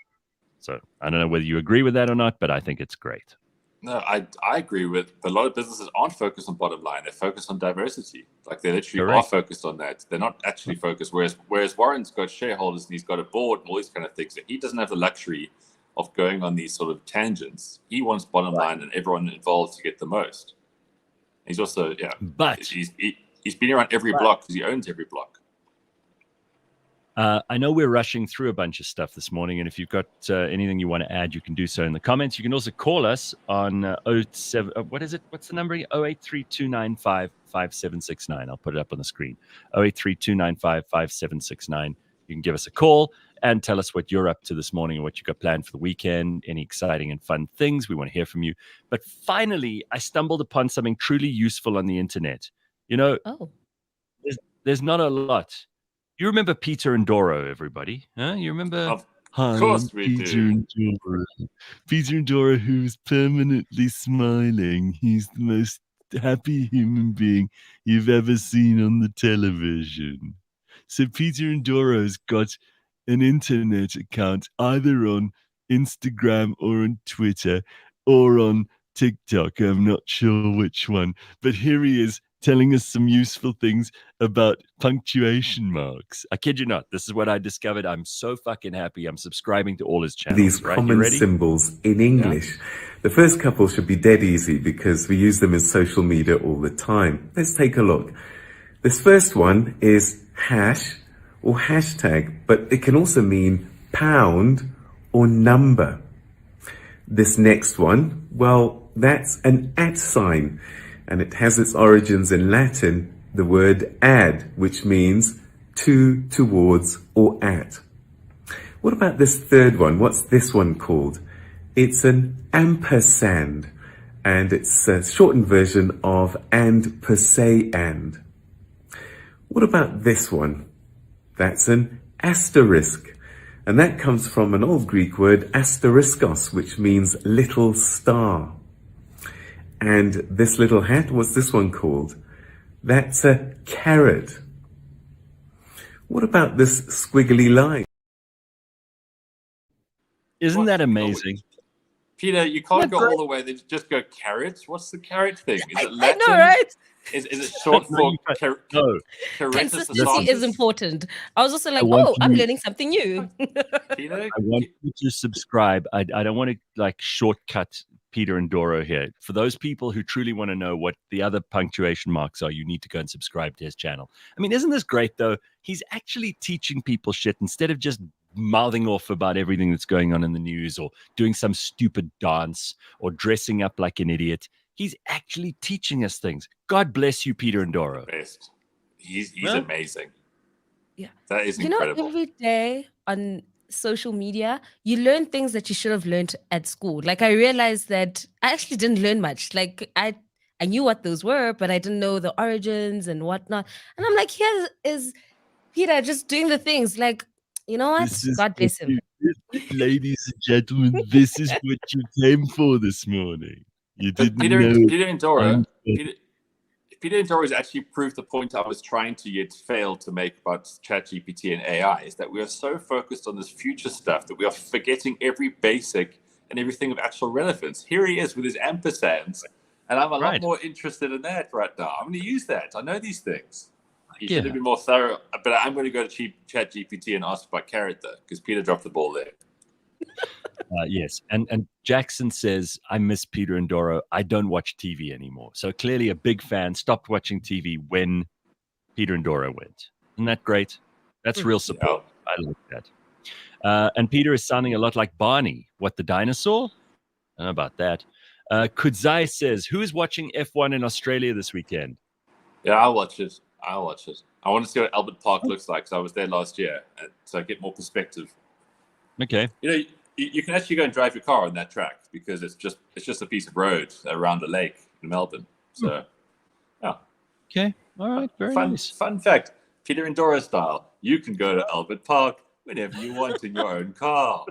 So I don't know whether you agree with that or not, but I think it's great. No, I agree with a lot of businesses aren't focused on bottom line. They're focused on diversity. Like they literally Correct. are focused on that. They're not actually focused. Whereas Warren's got shareholders and he's got a board and all these kind of things. So he doesn't have the luxury of going on these sort of tangents. He wants bottom line and everyone involved to get the most. He's also, But he's been around every block because he owns every block. I know we're rushing through a bunch of stuff this morning, and if you've got anything you want to add, you can do so in the comments. You can also call us on 07. What is it? What's the number? 0832955769. I'll put it up on the screen. 0832955769. You can give us a call and tell us what you're up to this morning and what you've got planned for the weekend, any exciting and fun things. We want to hear from you. But finally, I stumbled upon something truly useful on the internet. You know, there's not a lot. You remember Peter and Doro, everybody? Huh? You remember? Of course we Peter do. and Doro. Peter and Doro, who's permanently smiling. He's the most happy human being you've ever seen on the television. So Peter and Doro's got an internet account either on Instagram or on Twitter or on TikTok. I'm not sure which one. But here he is, telling us some useful things about punctuation marks. I kid you not. This is what I discovered. I'm so fucking happy. I'm subscribing to all his channels. These right? common symbols in English. Yeah. The first couple should be dead easy because we use them in social media all the time. Let's take a look. This first one is hash or hashtag, but it can also mean pound or number. This next one, well, that's an @ sign. And it has its origins in Latin, the word ad, which means to, towards, or at. What about this third one? What's this one called? It's an ampersand, and it's a shortened version of and per se and. What about this one? That's an asterisk, and that comes from an old Greek word asteriskos, which means little star. And this little hat, what's this one called? That's a caret. What about this squiggly line? Isn't that amazing? Peter, you can't go all the way. They just go carrots. What's the carrot thing? Is it Latin? I know, right? Is it short for Consistency is important. I was also like, I'm learning something new. Peter, I want you to subscribe. I don't want to like shortcut Peter and Doro here. For those people who truly want to know what the other punctuation marks are, you need to go and subscribe to his channel. I mean, isn't this great though? He's actually teaching people shit instead of just mouthing off about everything that's going on in the news or doing some stupid dance or dressing up like an idiot. He's actually teaching us things. God bless you, Peter and Doro. Best. He's amazing. Yeah. That is incredible. Every day on social media, you learn things that you should have learned at school. Like I realized that I actually didn't learn much. Like I knew what those were, but I didn't know the origins and whatnot. And I'm like, here is Peter just doing the things. Like, you know what? God bless him. Ladies and gentlemen, this is what you came for this morning. You But didn't know. Peter Indora, I'm- Peter Indora has actually proved the point I was trying to yet fail to make about ChatGPT and AI, is that we are so focused on this future stuff that we are forgetting every basic and everything of actual relevance. Here he is with his ampersands, and I'm a lot Right. more interested in that right now. I'm going to use that. I know these things. You Yeah. should have been more thorough, but I'm going to go to ChatGPT and ask about Carrot, though, because Peter dropped the ball there. Yes, and Jackson says, I miss Peter and Doro. I don't watch TV anymore. So clearly a big fan, stopped watching TV when Peter and Doro went. Isn't that great? That's real support. I like that. And Peter is sounding a lot like Barney. What, the dinosaur? I don't know about that. Kudzai says, who is watching F1 in Australia this weekend? Yeah, I'll watch it. I want to see what Albert Park looks like, because I was there last year, so I get more perspective. Okay. You know, you can actually go and drive your car on that track, because it's just a piece of road around a lake in Melbourne. So, yeah. Okay. All right. Very nice. Fun fact: Peter and Dora style, you can go to Albert Park whenever you want in your own car.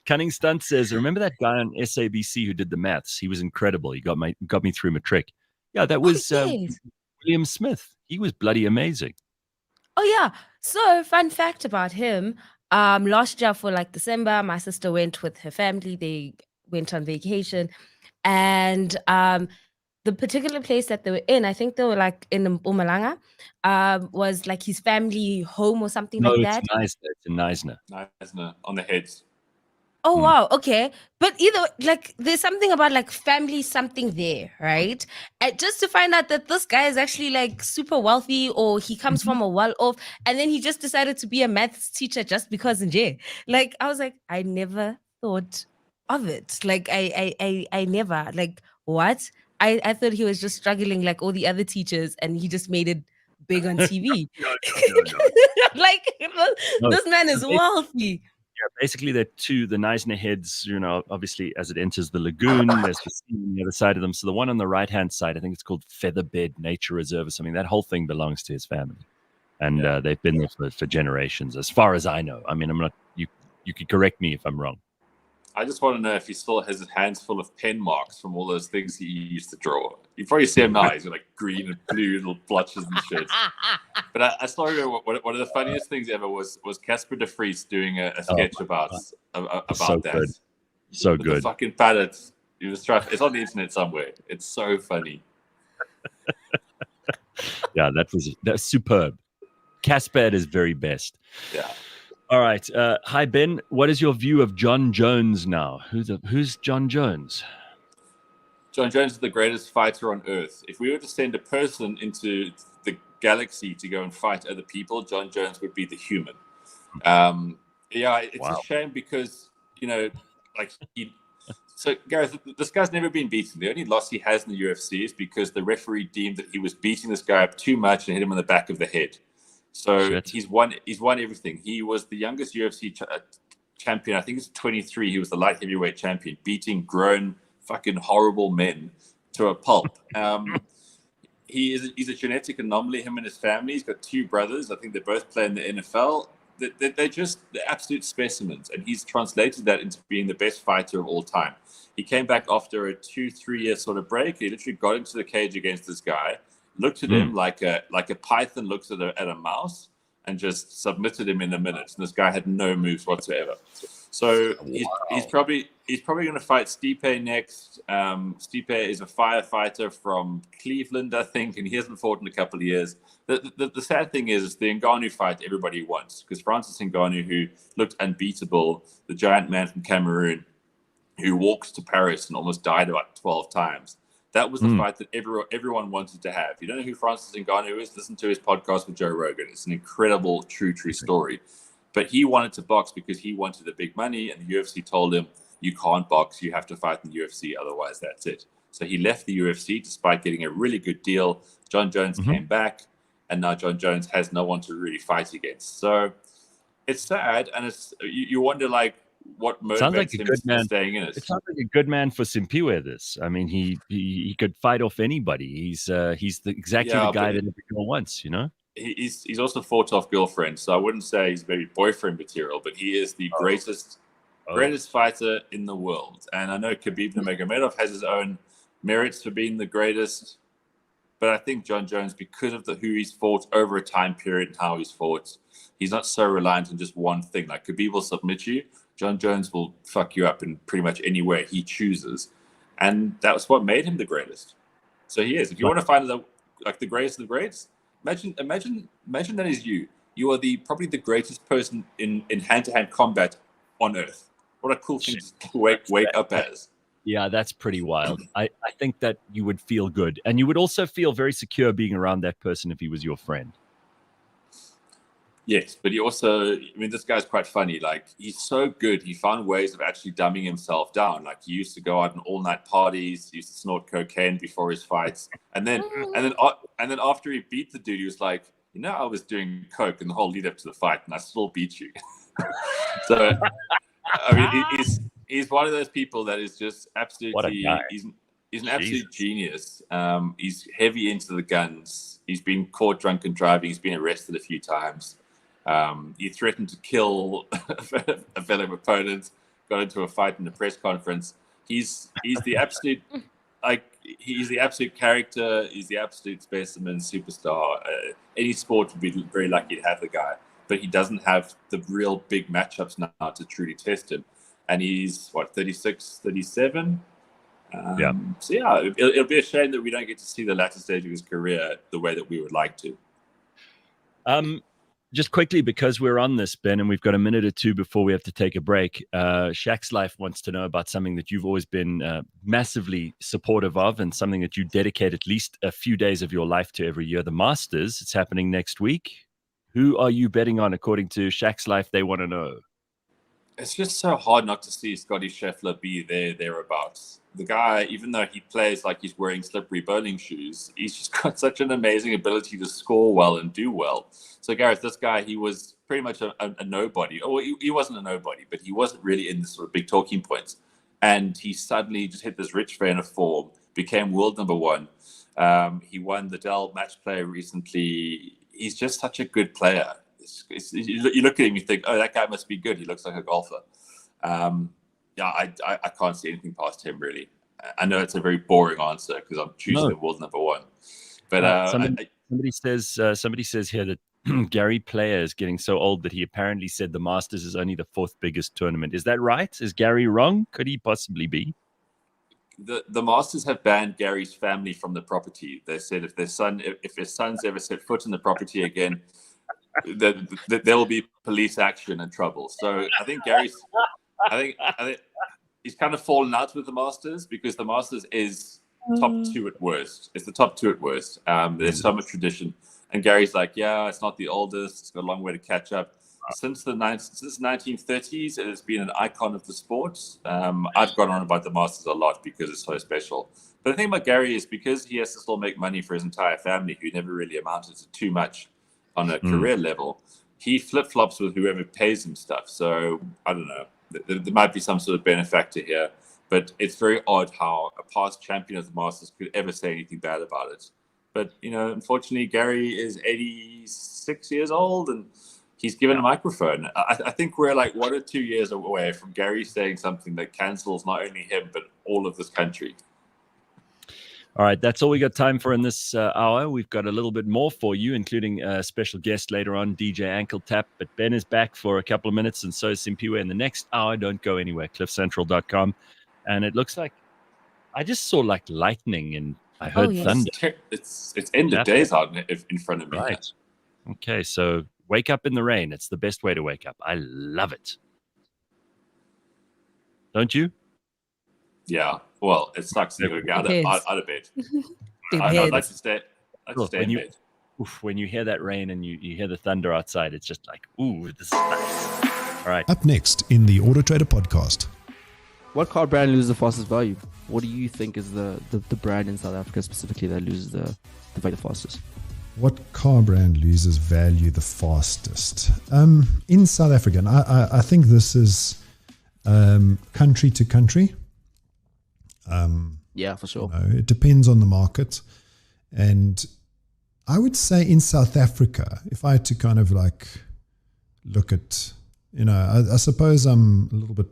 Cunning Stunt says, remember that guy on SABC who did the maths? He was incredible. He got me through matric. Yeah, that was yes. William Smith. He was bloody amazing. Oh yeah. So fun fact about him. Last year for like December, my sister went with her family. They went on vacation, and the particular place that they were in, I think they were like in Mpumalanga, was like his family home or something No, like it's that. Neisner. It's in Neisner. Neisner on the heads. Oh wow, okay. But either like there's something about like family something there, right? And just to find out that this guy is actually like super wealthy, or he comes from a well-off, and then he just decided to be a maths teacher just because in jail. Like I was like, I never thought of it. Like I never like what? I thought he was just struggling like all the other teachers, and he just made it big on TV. No. Like No. this man is wealthy. Yeah, basically the Neisner heads, obviously as it enters the lagoon, there's the sea on the other side of them. So the one on the right-hand side, I think it's called Featherbed Nature Reserve or something. That whole thing belongs to his family. And they've been there for generations, as far as I know. I mean, I'm not, you could correct me if I'm wrong. I just want to know if he still has his hands full of pen marks from all those things he used to draw. You probably see him now. He's got like green and blue little blotches and shit. But I still remember one of the funniest things ever was Casper de Vries doing a sketch about So that. good. So With good. The fucking palette. It's on the internet somewhere. It's so funny. Yeah, that's superb. Casper at his very best. Yeah. All right. Hi, Ben. What is your view of John Jones now? Who's John Jones? John Jones is the greatest fighter on earth. If we were to send a person into the galaxy to go and fight other people, John Jones would be the human. It's a shame because, so Gareth, this guy's never been beaten. The only loss he has in the UFC is because the referee deemed that he was beating this guy up too much and hit him in the back of the head. So he's won everything. He was the youngest UFC champion. I think it's 23. He was the light heavyweight champion, beating grown fucking horrible men to a pulp. He's a genetic anomaly, him and his family. He's got two brothers. I think they both play in the NFL. They're just the absolute specimens. And he's translated that into being the best fighter of all time. He came back after a 2-3 year sort of break. He literally got into the cage against this guy, looked at him like a python looks at a mouse, and just submitted him in a minute. And this guy had no moves whatsoever. So he's probably going to fight Stipe next. Stipe is a firefighter from Cleveland, I think, and he hasn't fought in a couple of years. The sad thing is the Ngannou fight everybody wants, because Francis Ngannou, who looked unbeatable, the giant man from Cameroon, who walked to Paris and almost died about 12 times. That was the fight that everyone wanted to have. You don't know who Francis Ngannou is? Listen to his podcast with Joe Rogan. It's an incredible, true story. But he wanted to box because he wanted the big money, and the UFC told him, you can't box, you have to fight in the UFC, otherwise that's it. So he left the UFC despite getting a really good deal. John Jones came back, and now John Jones has no one to really fight against. So it's sad, and you wonder, like, what motivates him staying in it. It sounds like a good man for Simphiwe, this. I mean, he could fight off anybody. He's exactly the guy that every girl wants, He's also fought off girlfriends, so I wouldn't say he's very boyfriend material, but he is the greatest Oh. Greatest fighter in the world. And I know Khabib Nurmagomedov has his own merits for being the greatest. But I think John Jones, because of who he's fought over a time period and how he's fought, he's not so reliant on just one thing. Like Khabib will submit you. John Jones will fuck you up in pretty much any way he chooses. And that was what made him the greatest. So he is. If you want to find the greatest of the greats, imagine that is you. You are probably the greatest person in hand-to-hand combat on earth. What a cool thing to wake up as. Yeah, that's pretty wild. I think that you would feel good. And you would also feel very secure being around that person if he was your friend. Yes, but he also, this guy's quite funny. Like, he's so good. He found ways of actually dumbing himself down. Like, he used to go out on all-night parties. He used to snort cocaine before his fights. And then after he beat the dude, he was like, I was doing coke in the whole lead up to the fight, and I still beat you. So, he's one of those people that is just absolutely. He's an absolute genius. He's heavy into the guns. He's been caught drunk and driving. He's been arrested a few times. He threatened to kill a fellow opponent. Got into a fight in the press conference. He's the absolute he's the absolute character. He's the absolute specimen, superstar. Any sport would be very lucky to have the guy, but he doesn't have the real big matchups now to truly test him. And he's 36, 37. So it'll be a shame that we don't get to see the latter stage of his career the way that we would like to. Just quickly, because we're on this, Ben, and we've got a minute or two before we have to take a break. Shaq's Life wants to know about something that you've always been massively supportive of, and something that you dedicate at least a few days of your life to every year. The Masters, it's happening next week. Who are you betting on, according to Shaq's Life? They want to know. It's just so hard not to see Scotty Scheffler be thereabouts. The guy, even though he plays like he's wearing slippery bowling shoes, he's just got such an amazing ability to score well and do well. So Gareth, this guy, he was pretty much a nobody. Oh, he wasn't a nobody, but he wasn't really in the sort of big talking points. And he suddenly just hit this rich vein of form, became world number one. He won the Dell Match Play recently. He's just such a good player. You look at him, you think, oh, that guy must be good. He looks like a golfer. I can't see anything past him, really. I know it's a very boring answer because I'm choosing the world number one. But somebody says here that Gary Player is getting so old that he apparently said the Masters is only the fourth biggest tournament. Is that right? Is Gary wrong? Could he possibly be? The Masters have banned Gary's family from the property. They said if their sons ever set foot in the property again, there will be police action and trouble. So I think he's kind of fallen out with the Masters because the Masters is top two at worst. It's the top two at worst. There's so much tradition. And Gary's like, it's not the oldest. It's got a long way to catch up. Since the 1930s, it has been an icon of the sport. I've gone on about the Masters a lot because it's so special. But the thing about Gary is because he has to still make money for his entire family, who never really amounted to too much on a career level, he flip-flops with whoever pays him stuff. So, I don't know. There might be some sort of benefactor here, but it's very odd how a past champion of the Masters could ever say anything bad about it. But, unfortunately, Gary is 86 years old and he's given a microphone. I think we're like 1 or 2 years away from Gary saying something that cancels not only him, but all of this country. All right, that's all we got time for in this hour. We've got a little bit more for you, including a special guest later on, DJ Ankletap. But Ben is back for a couple of minutes, and so is Simphiwe in the next hour. Don't go anywhere, cliffcentral.com. And it looks like I just saw like lightning and I heard thunder. It's end of days out in front of me. Right. Okay, so wake up in the rain. It's the best way to wake up. I love it. Don't you? Yeah. Well, it sucks to go out of bed. I'd like to stay in bed. When you hear that rain and you hear the thunder outside, it's just like, ooh, this is nice. All right. Up next in the Auto Trader podcast. What car brand loses the fastest value? What do you think is the brand in South Africa specifically that loses the value the fastest? What car brand loses value the fastest? In South Africa, and I think this is country to country. Yeah, for sure. It depends on the market. And I would say in South Africa, if I had to kind of like look at, I suppose I'm a little bit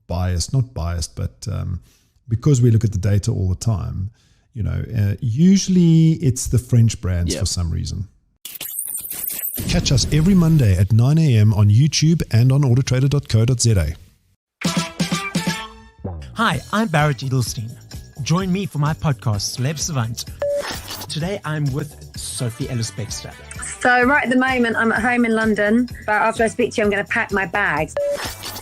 biased, not biased, but because we look at the data all the time, usually it's the French brands for some reason. Catch us every Monday at 9 a.m. on YouTube and on autotrader.co.za. Hi, I'm Barrett Edelstein. Join me for my podcast, Celeb Savant. Today I'm with Sophie Ellis-Bextor. So right at the moment, I'm at home in London, but after I speak to you, I'm going to pack my bags.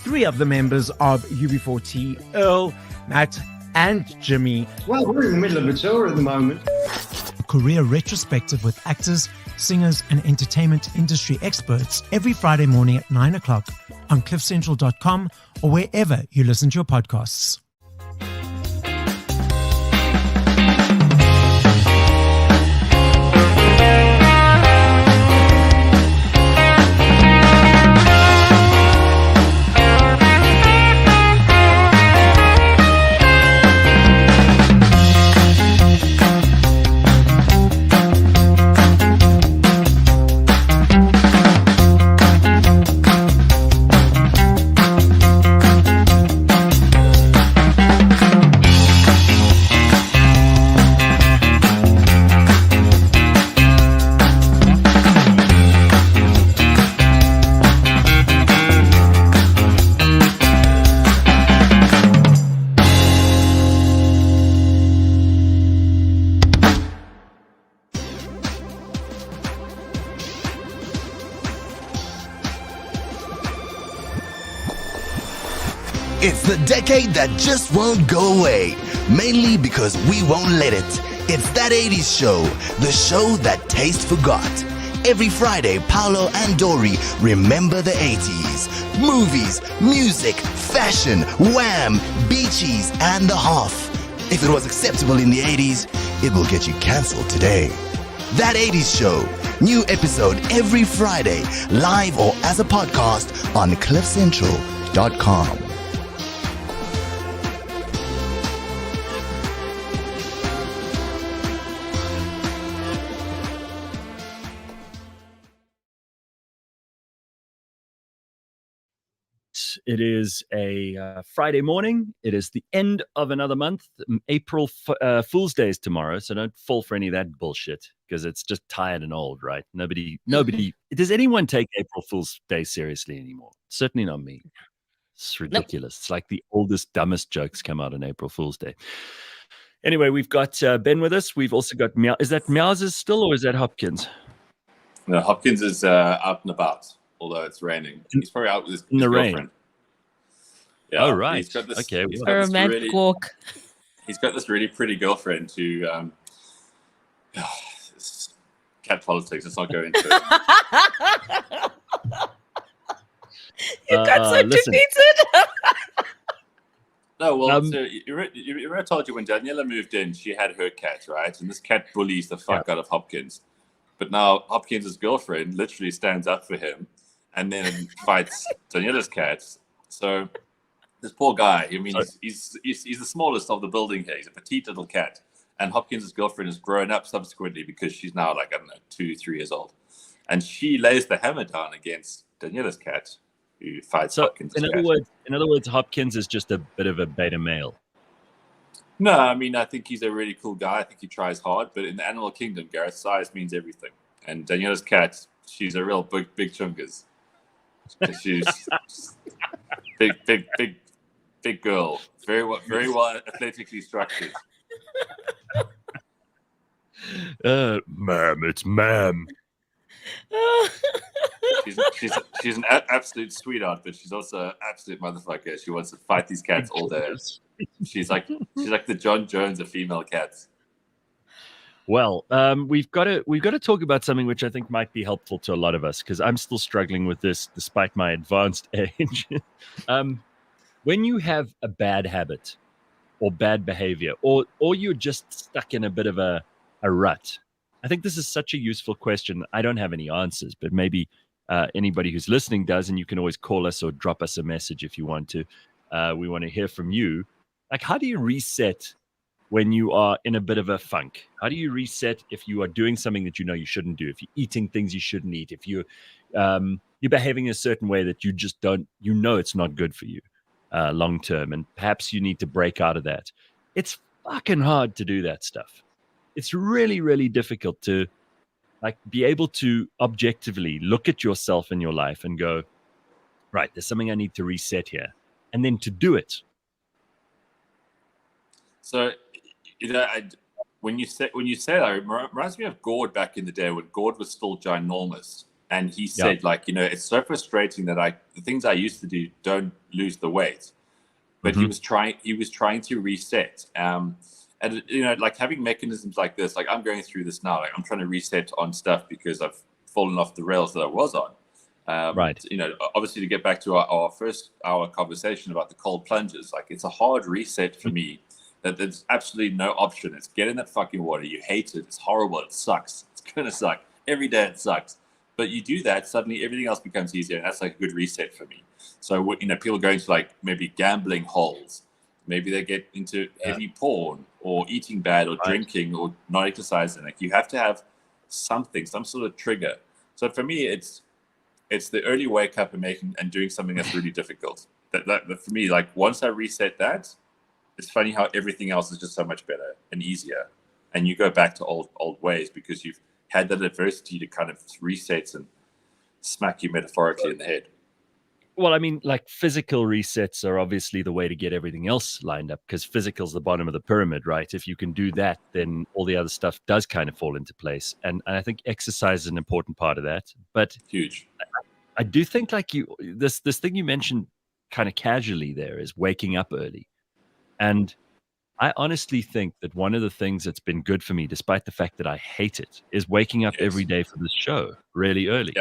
3 of the members of UB40, Earl, Matt, and Jimmy. Well, we're in the middle of a tour at the moment. Career retrospective with actors, singers, and entertainment industry experts every Friday morning at 9 o'clock on cliffcentral.com or wherever you listen to your podcasts. It's the decade that just won't go away, mainly because we won't let it. It's That 80s Show, the show that taste forgot. Every Friday, Paolo and Dory remember the 80s. Movies, music, fashion, Wham, Beachies, and the Hoff. If it was acceptable in the 80s, it will get you cancelled today. That 80s Show, new episode every Friday, live or as a podcast on cliffcentral.com. It is a Friday morning. It is the end of another month. April Fool's Day is tomorrow, so don't fall for any of that bullshit because it's just tired and old, right? Nobody. Does anyone take April Fool's Day seriously anymore? Certainly not me. It's ridiculous. Nope. It's like the oldest, dumbest jokes come out on April Fool's Day. Anyway, we've got Ben with us. We've also got Meow. Is that Meows's still, or is that Hopkins? No, Hopkins is out and about, although it's raining. He's probably out with his girlfriend. Rain. Yeah, oh, right. He's got this, okay. He's A got romantic really, walk. He's got this really pretty girlfriend who, cat politics, let's not go into it. You got so defeated. No, well, so I told you when Daniela moved in, she had her cat, right? And this cat bullies the fuck out of Hopkins. But now Hopkins' girlfriend literally stands up for him and then fights Daniela's cats. So this poor guy, I mean, he's the smallest of the building here. He's a petite little cat. And Hopkins' girlfriend has grown up subsequently because she's now like, I don't know, 2-3 years old. And she lays the hammer down against Daniela's cat, who fights Hopkins' cat. In other words, Hopkins is just a bit of a beta male. No, I mean, I think he's a really cool guy. I think he tries hard. But in the animal kingdom, Gareth, size means everything. And Daniela's cat, she's a real big chungus. She's big girl. Very well athletically structured. Ma'am, it's ma'am. She's an absolute sweetheart, but she's also an absolute motherfucker. She wants to fight these cats all day. She's like the John Jones of female cats. Well, we've got to talk about something which I think might be helpful to a lot of us, because I'm still struggling with this despite my advanced age. When you have a bad habit or bad behavior, or you're just stuck in a bit of a rut, I think this is such a useful question. I don't have any answers, but maybe anybody who's listening does, and you can always call us or drop us a message if you want to. We want to hear from you. Like, how do you reset when you are in a bit of a funk? How do you reset if you are doing something that you know you shouldn't do, if you're eating things you shouldn't eat, if you're behaving a certain way that you just don't, it's not good for you? long term, and perhaps you need to break out of that. It's fucking hard to do that stuff. It's really, really difficult to like be able to objectively look at yourself in your life and go, right, there's something I need to reset here, and then to do it. So, when you say that, it reminds me of Gord back in the day when Gord was still ginormous, and he said, it's so frustrating that the things I used to do don't lose the weight, but he was trying to reset. And like having mechanisms like this, like I'm going through this now, like I'm trying to reset on stuff because I've fallen off the rails that I was on. Right. Obviously to get back to our first hour conversation about the cold plunges, like it's a hard reset for me. That there's absolutely no option. It's get in that fucking water. You hate it. It's horrible. It sucks. It's gonna suck. Every day it sucks. But you do that, suddenly everything else becomes easier, and that's like a good reset for me. So people go into like maybe gambling holes. Maybe they get into heavy porn or eating bad or drinking or not exercising. Like you have to have something, some sort of trigger. So for me, it's the early wake up and doing something that's really difficult. That for me, like once I reset that, it's funny how everything else is just so much better and easier. And you go back to old ways because you've had that adversity to kind of reset and smack you metaphorically in the head. Well, I mean, like physical resets are obviously the way to get everything else lined up because physical's the bottom of the pyramid, right? If you can do that, then all the other stuff does kind of fall into place. And I think exercise is an important part of that. But huge. I do think like this thing you mentioned kind of casually there is waking up early. And I honestly think that one of the things that's been good for me, despite the fact that I hate it, is waking up every day for this show really early.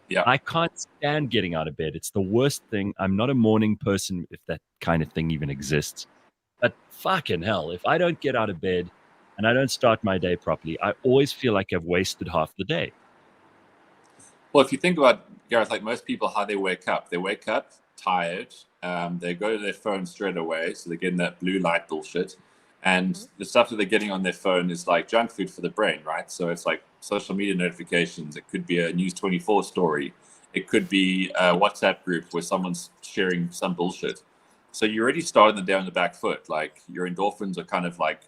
Yeah. I can't stand getting out of bed. It's the worst thing. I'm not a morning person, if that kind of thing even exists. But fucking hell, if I don't get out of bed and I don't start my day properly, I always feel like I've wasted half the day. Well, if you think about, Gareth, like most people, how they wake up tired. They go to their phone straight away, so they're getting that blue light bullshit. And the stuff that they're getting on their phone is like junk food for the brain, right? So it's like social media notifications. It could be a News 24 story. It could be a WhatsApp group where someone's sharing some bullshit. So you're already starting the day on the back foot. Like your endorphins are kind of like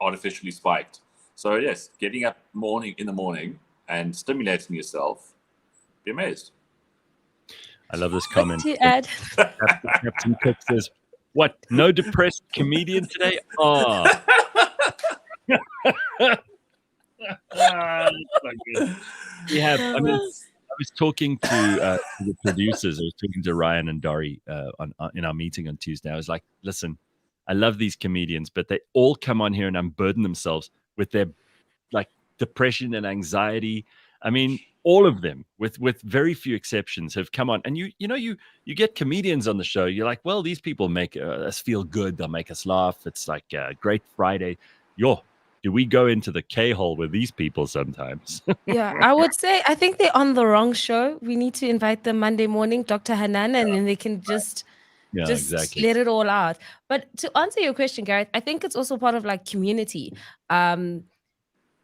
artificially spiked. So yes, getting up in the morning and stimulating yourself, be amazed. I love this comment. To add. Captain Cook says, "What? No depressed comedian today?" Oh. We have. I mean, I was talking to the producers. I was talking to Ryan and Dory in our meeting on Tuesday. I was like, "Listen, I love these comedians, but they all come on here and unburden themselves with their like depression and anxiety. I mean." All of them, with very few exceptions, have come on. And you get comedians on the show. You're like, well, these people make us feel good. They'll make us laugh. It's like a great Friday. Do we go into the K-hole with these people sometimes? Yeah, I would say I think they're on the wrong show. We need to invite them Monday morning, Dr. Hanan, and then they can just let it all out. But to answer your question, Gareth, I think it's also part of like community.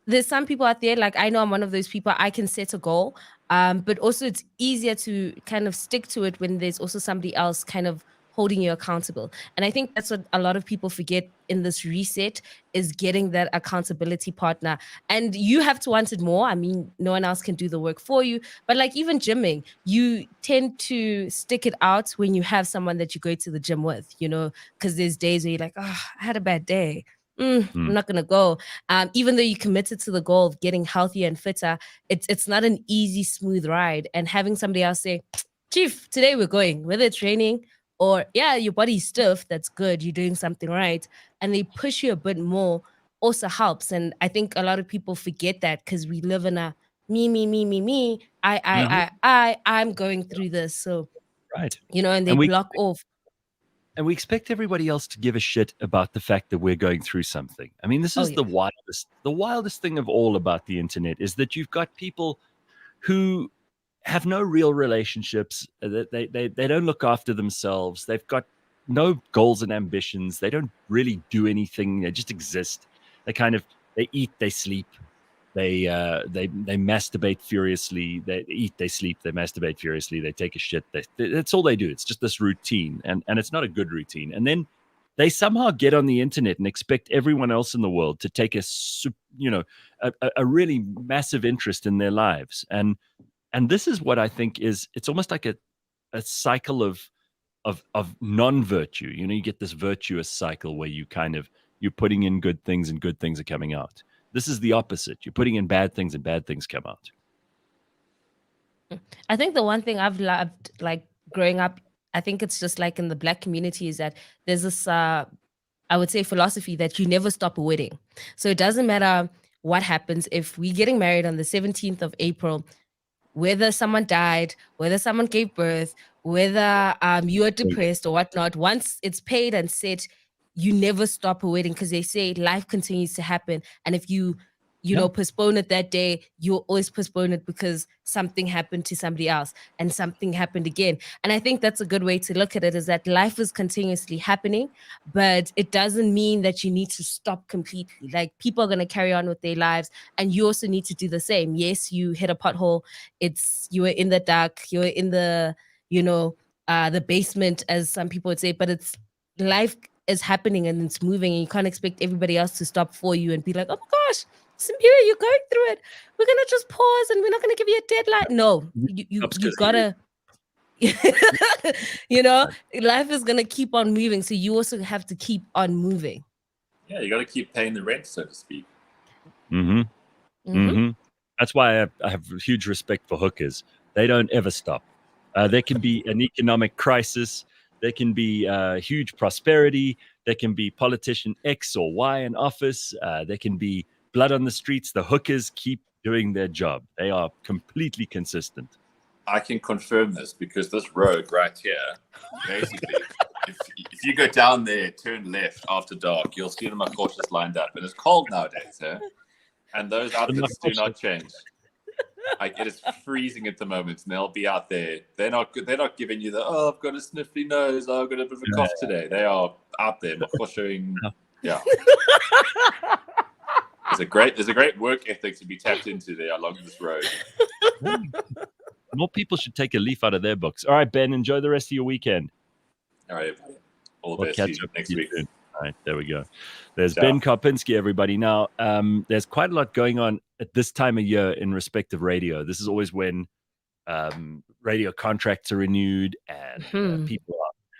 There's some people out there, like I know I'm one of those people, I can set a goal, but also it's easier to kind of stick to it when there's also somebody else kind of holding you accountable. And I think that's what a lot of people forget in this reset is getting that accountability partner. And you have to want it more. I mean, no one else can do the work for you. But like even gymming, you tend to stick it out when you have someone that you go to the gym with, because there's days where you're like, oh, I had a bad day. I'm not gonna go. Even though you committed to the goal of getting healthier and fitter, it's not an easy, smooth ride. And having somebody else say, Chief, today we're going, whether it's raining or your body's stiff, that's good, you're doing something right. And they push you a bit more also helps. And I think a lot of people forget that because we live in a me, I'm going through this. So right. And they block off. And we expect everybody else to give a shit about the fact that we're going through something. I mean, this is the wildest thing of all about the internet is that you've got people who have no real relationships. They don't look after themselves. They've got no goals and ambitions. They don't really do anything. They just exist. They eat, they sleep. They masturbate furiously. They eat, they sleep, they masturbate furiously. They take a shit. That's all they do. It's just this routine, and it's not a good routine. And then they somehow get on the internet and expect everyone else in the world to take a really massive interest in their lives. And this is what I think is, it's almost like a cycle of non-virtue. You get this virtuous cycle where you're putting in good things and good things are coming out. This is the opposite. You're putting in bad things and bad things come out. I think the one thing I've loved, like growing up, I think it's just like in the Black community, is that there's this, I would say, philosophy that you never stop a wedding. So it doesn't matter what happens. If we're getting married on the 17th of April, whether someone died, whether someone gave birth, whether you are depressed or whatnot, once it's paid and set, you never stop a wedding, because they say life continues to happen. And if you postpone it that day, you'll always postpone it because something happened to somebody else and something happened again. And I think that's a good way to look at it, is that life is continuously happening, but it doesn't mean that you need to stop completely. Like, people are going to carry on with their lives, and you also need to do the same. Yes, you hit a pothole. You were in the dark. You were in the, the basement, as some people would say, but it's life is happening and it's moving, and you can't expect everybody else to stop for you and be like, oh my gosh, Simphiwe, you're going through it. We're gonna just pause and we're not gonna give you a deadline. No, you gotta, life is gonna keep on moving. So you also have to keep on moving. Yeah, you got to keep paying the rent, so to speak. That's why I have huge respect for hookers. They don't ever stop. There can be an economic crisis. There can be huge prosperity. There can be politician X or Y in office. There can be blood on the streets. The hookers keep doing their job. They are completely consistent. I can confirm this because this road right here, basically, if you go down there, turn left after dark, you'll see the makoshas lined up. And it's cold nowadays, and those outfits do not change. Like, it is freezing at the moment, and they'll be out there. They're not giving you the, I've got a sniffly nose, I've got a bit of a cough today. They are out there showing. Yeah. There's a great work ethic to be tapped into there along this road. More people should take a leaf out of their books. All right, Ben, enjoy the rest of your weekend. All right, all the best. See you next week. All right, there we go. There's Ben Karpinski, everybody. Now, there's quite a lot going on at this time of year in respect of radio. This is always when radio contracts are renewed, and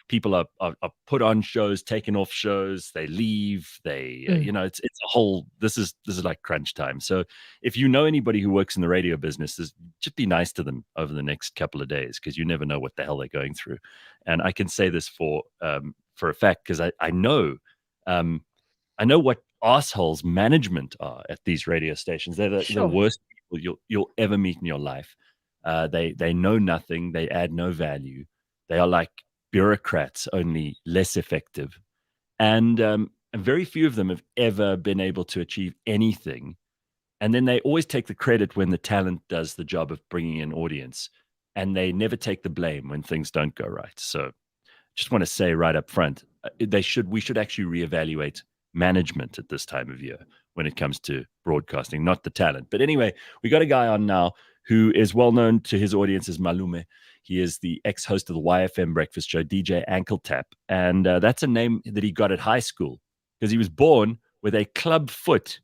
people are put on shows, taken off shows, they leave, it's a whole, this is like crunch time. So if you know anybody who works in the radio business, just be nice to them over the next couple of days, because you never know what the hell they're going through. And I can say this for a fact, because I know what assholes management are at these radio stations. They're the worst people you'll ever meet in your life. They know nothing. They add no value. They are like bureaucrats, only less effective. And very few of them have ever been able to achieve anything. And then they always take the credit when the talent does the job of bringing in audience. And they never take the blame when things don't go right. So just want to say right up front, we should actually reevaluate management at this time of year when it comes to broadcasting, not the talent. But anyway, we got a guy on now who is well known to his audience as Malume. He is the ex-host of the YFM breakfast show, DJ Ankletap. And that's a name that he got at high school because he was born with a club foot.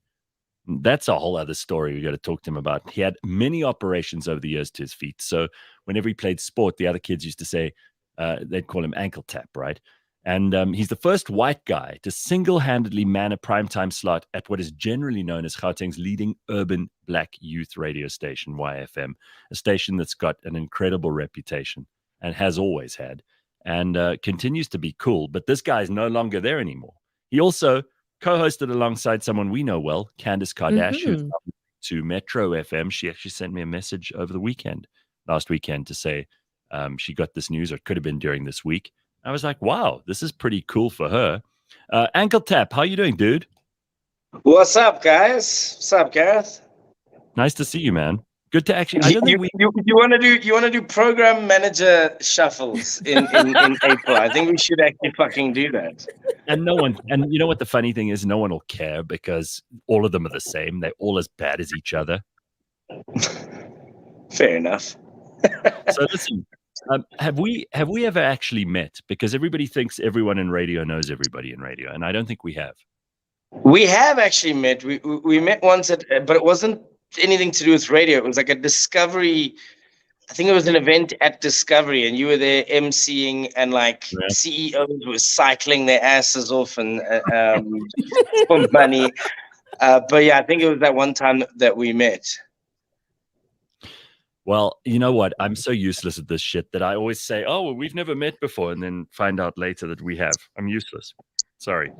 That's a whole other story we got to talk to him about. He had many operations over the years to his feet. So whenever he played sport, the other kids used to say, they'd call him Ankletap, right? And he's the first white guy to single-handedly man a primetime slot at what is generally known as Gauteng's leading urban black youth radio station, YFM, a station that's got an incredible reputation and has always had, and continues to be cool. But this guy is no longer there anymore. He also co-hosted alongside someone we know well, Candice Kardashian, who's up to Metro FM. She actually sent me a message over the last weekend, to say she got this news, or it could have been during this week. I was like, wow, this is pretty cool for her. Ankletap, how you doing, dude? What's up, guys? What's up, Gareth? Nice to see you, man. Good to actually. I don't think we. You want to do program manager shuffles in April. I think we should actually fucking do that. And no one. And you know what the funny thing is? No one will care because all of them are the same. They're all as bad as each other. Fair enough. So listen, have we ever actually met? Because everybody thinks everyone in radio knows everybody in radio, and I don't think we have. We have actually met. We met once but it wasn't anything to do with radio. It was like a Discovery. I think it was an event at Discovery, and you were there emceeing, and like CEOs were cycling their asses off and for money. But yeah, I think it was that one time that we met. Well, you know what? I'm so useless at this shit that I always say, "Oh, well, we've never met before," and then find out later that we have. I'm useless. Sorry.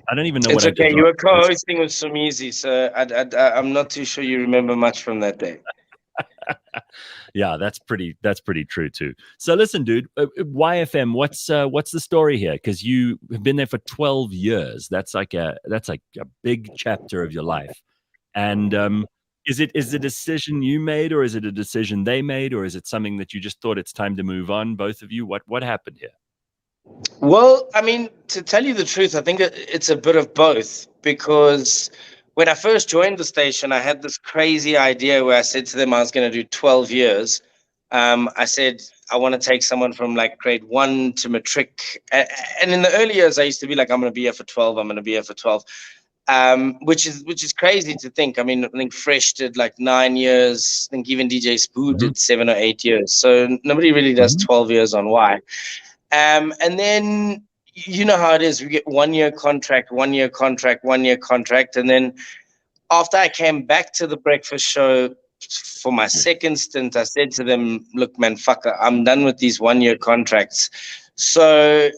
I don't even know it's what okay. I did. You were co-hosting with Somizi, so I'm not too sure you remember much from that day. Yeah, that's pretty true too. So listen, dude, YFM, what's the story here? Because you have been there for 12 years. That's like a big chapter of your life. And is it a decision you made, or is it a decision they made, or is it something that you just thought it's time to move on? Both of you, what happened here? Well, I mean, to tell you the truth, I think it's a bit of both, because when I first joined the station, I had this crazy idea where I said to them I was going to do 12 years. I said, I want to take someone from like grade 1 to matric. And in the early years, I used to be like, I'm going to be here for 12. I'm going to be here for 12. Which is crazy to think. I mean, I think Fresh did like 9 years. I think even DJ Spoo did 7 or 8 years. So nobody really does 12 years on Y. And then, you know how it is. We get 1 year contract, 1 year contract, 1 year contract. And then after I came back to the breakfast show for my second stint, I said to them, look, man, fucker, I'm done with these 1 year contracts. So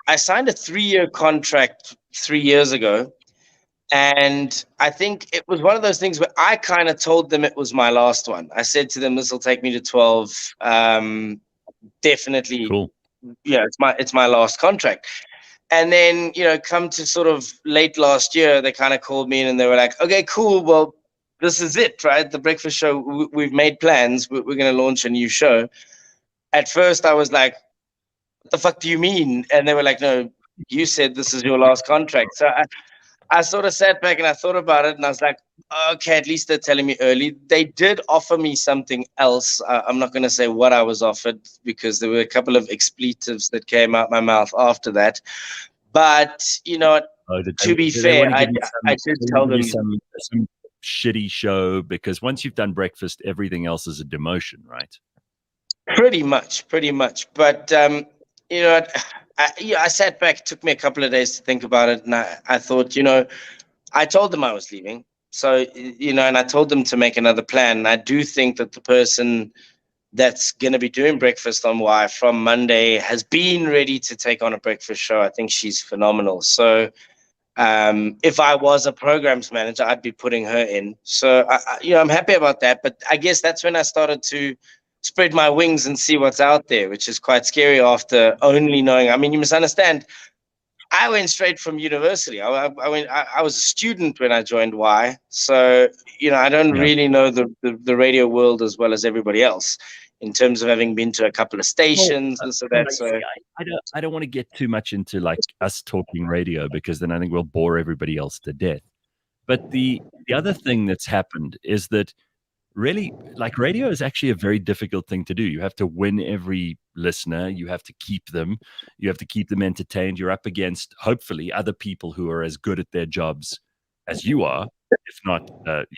I signed a 3-year contract 3 years ago. And I think it was one of those things where I kind of told them it was my last one. I said to them, this will take me to 12. Definitely. Cool. Yeah, it's my last contract. And then, you know, come to sort of late last year, they kind of called me in and they were like, okay, cool. Well, this is it, right? The breakfast show, we've made plans. We're going to launch a new show. At first I was like, what the fuck do you mean? And they were like, no, you said this is your last contract. So I sort of sat back and I thought about it and I was like, okay, at least they're telling me early. They did offer me something else. I'm not going to say what I was offered because there were a couple of expletives that came out my mouth after that. But, you know, to be fair, I did tell them some shitty show, because once you've done breakfast, everything else is a demotion, right? Pretty much. But, you know, I sat back, it took me a couple of days to think about it. And I thought, you know, I told them I was leaving. So, you know, and I told them to make another plan. And I do think that the person that's going to be doing breakfast on Y from Monday has been ready to take on a breakfast show. I think she's phenomenal. So if I was a programs manager, I'd be putting her in. So, you know, I'm happy about that. But I guess that's when I started to spread my wings and see what's out there, which is quite scary after only knowing. I mean, you must understand, I went straight from university. I was a student when I joined Y. So, you know, I don't really know the radio world as well as everybody else in terms of having been to a couple of stations and so that. So I don't want to get too much into like us talking radio, because then I think we'll bore everybody else to death. But the other thing that's happened is that really, like, radio is actually a very difficult thing to do. You have to win every listener. You have to keep them. You have to keep them entertained. You're up against, hopefully, other people who are as good at their jobs as you are, if not,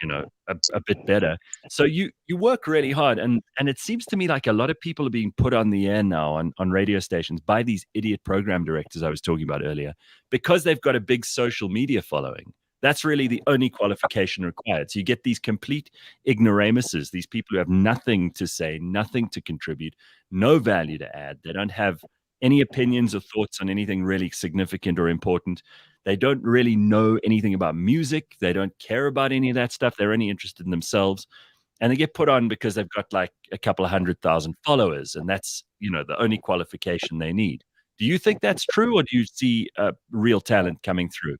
you know, a bit better. So you work really hard. And it seems to me like a lot of people are being put on the air now on radio stations by these idiot program directors I was talking about earlier, because they've got a big social media following. That's really the only qualification required. So you get these complete ignoramuses, these people who have nothing to say, nothing to contribute, no value to add. They don't have any opinions or thoughts on anything really significant or important. They don't really know anything about music. They don't care about any of that stuff. They're only interested in themselves. And they get put on because they've got like a couple of 100,000 followers. And that's, you know, the only qualification they need. Do you think that's true, or do you see real talent coming through?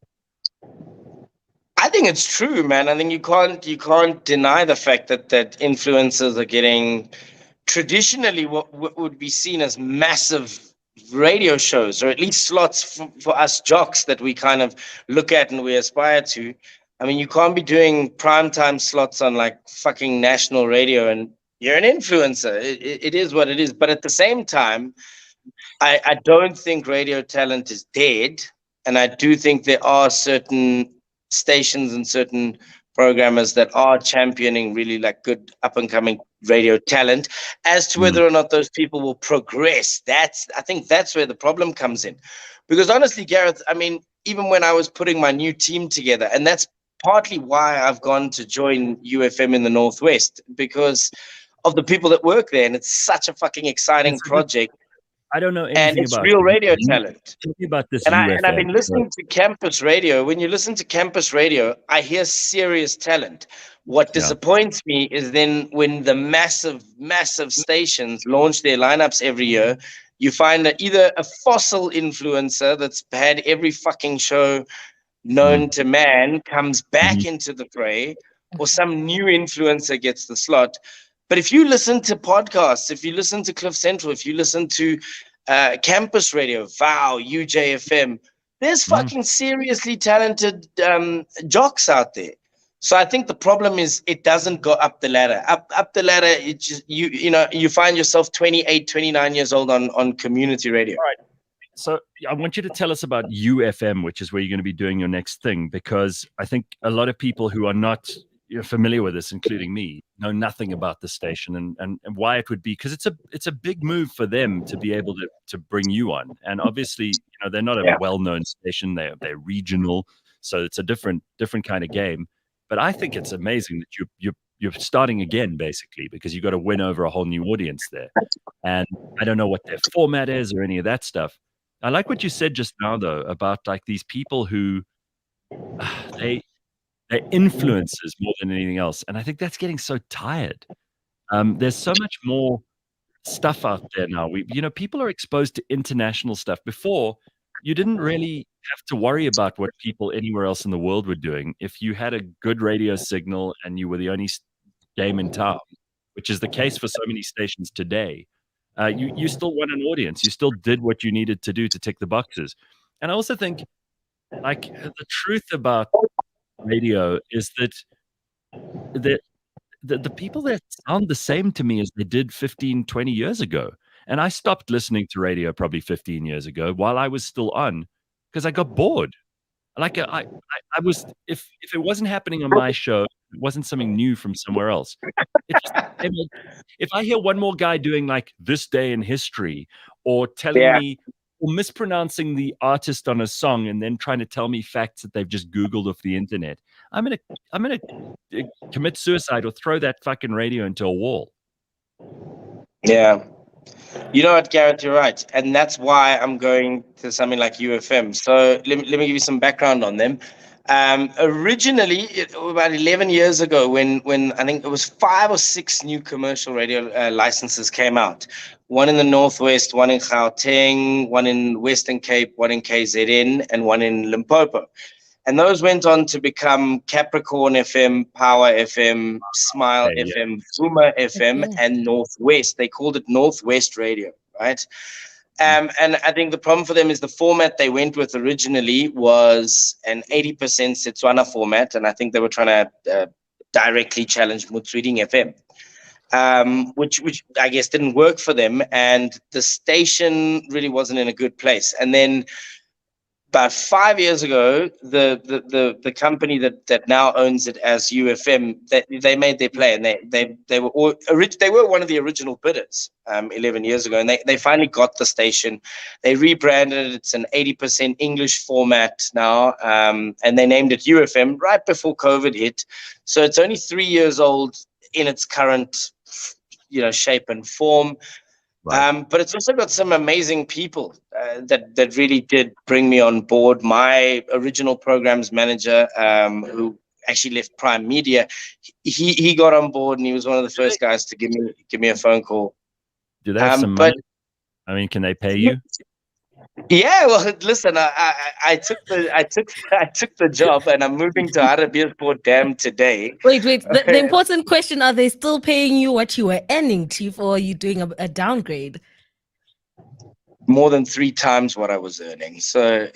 I I think it's true, man. I think you can't deny the fact that influencers are getting traditionally what would be seen as massive radio shows, or at least slots for us jocks that we kind of look at and we aspire to. I mean, you can't be doing primetime slots on like fucking national radio and you're an influencer. It is what it is. But at the same time, I don't think radio talent is dead. And I do think there are certain stations and certain programmers that are championing really like good up and coming radio talent. As to whether or not those people will progress, I think that's where the problem comes in. Because honestly, Gareth, I mean, even when I was putting my new team together, and that's partly why I've gone to join UFM in the Northwest, because of the people that work there, and it's such a fucking exciting project. I don't know anything and it's about real radio talent. Tell me about this And UFM. I've been listening to campus radio. When you listen to campus radio, I hear serious talent. What disappoints me is then when the massive stations launch their lineups every year, you find that either a fossil influencer that's had every fucking show known to man comes back into the fray, or some new influencer gets the slot. But if you listen to podcasts, if you listen to Cliff Central, if you listen to campus radio, VOW, UJFM, there's fucking seriously talented jocks out there. So I think the problem is it doesn't go up the ladder. Up the ladder, it just you find yourself 28, 29 years old on community radio. All right. So I want you to tell us about UFM, which is where you're going to be doing your next thing, because I think a lot of people who are not familiar with this, including me, know nothing about the station and why it would be, because it's a big move for them to be able to bring you on. And obviously, they're not a well-known station; they're regional, so it's a different kind of game. But I think it's amazing that you're starting again, basically, because you got to win over a whole new audience there. And I don't know what their format is or any of that stuff. I like what you said just now, though, about like these people who they're influencers more than anything else. And I think that's getting so tired. There's so much more stuff out there now. People are exposed to international stuff. Before, you didn't really have to worry about what people anywhere else in the world were doing. If you had a good radio signal and you were the only game in town, which is the case for so many stations today, you still won an audience. You still did what you needed to do to tick the boxes. And I also think, like, the truth about radio is that the people that sound the same to me as they did 15, 20 years ago. And I stopped listening to radio probably 15 years ago while I was still on, because I got bored. Like I was, if it wasn't happening on my show, it wasn't something new from somewhere else. If I hear one more guy doing like this day in history, or telling me, or mispronouncing the artist on a song and then trying to tell me facts that they've just Googled off the internet, I'm gonna commit suicide or throw that fucking radio into a wall. Yeah. You know what, Gareth, you're right. And that's why I'm going to something like UFM. So let me give you some background on them. Originally, about 11 years ago, when I think it was 5 or 6 new commercial radio licenses came out, one in the Northwest, one in Gauteng, one in Western Cape, one in KZN, and one in Limpopo. And those went on to become Capricorn FM, Power FM, Smile FM, Vuma FM, and Northwest. They called it Northwest Radio, right? And I think the problem for them is the format they went with originally was an 80% Setswana format, and I think they were trying to directly challenge Motsweding FM, which I guess didn't work for them, and the station really wasn't in a good place. And then about 5 years ago, the company that now owns it as UFM, they made their play, and they were one of the original bidders 11 years ago, and they finally got the station. They rebranded it. It's an 80% English format now, and they named it UFM right before COVID hit. So it's only 3 years old in its current, shape and form. Right. But it's also got some amazing people that really did bring me on board. My original programs manager, who actually left Prime Media, he got on board, and he was one of the first guys to give me a phone call. Do they have some money? I mean, can they pay you? Yeah, well, listen, I took the job, and I'm moving to Arabiasport Dam today. Wait. The important question: are they still paying you what you were earning, Chief, or are you doing a downgrade? More than 3 times what I was earning. So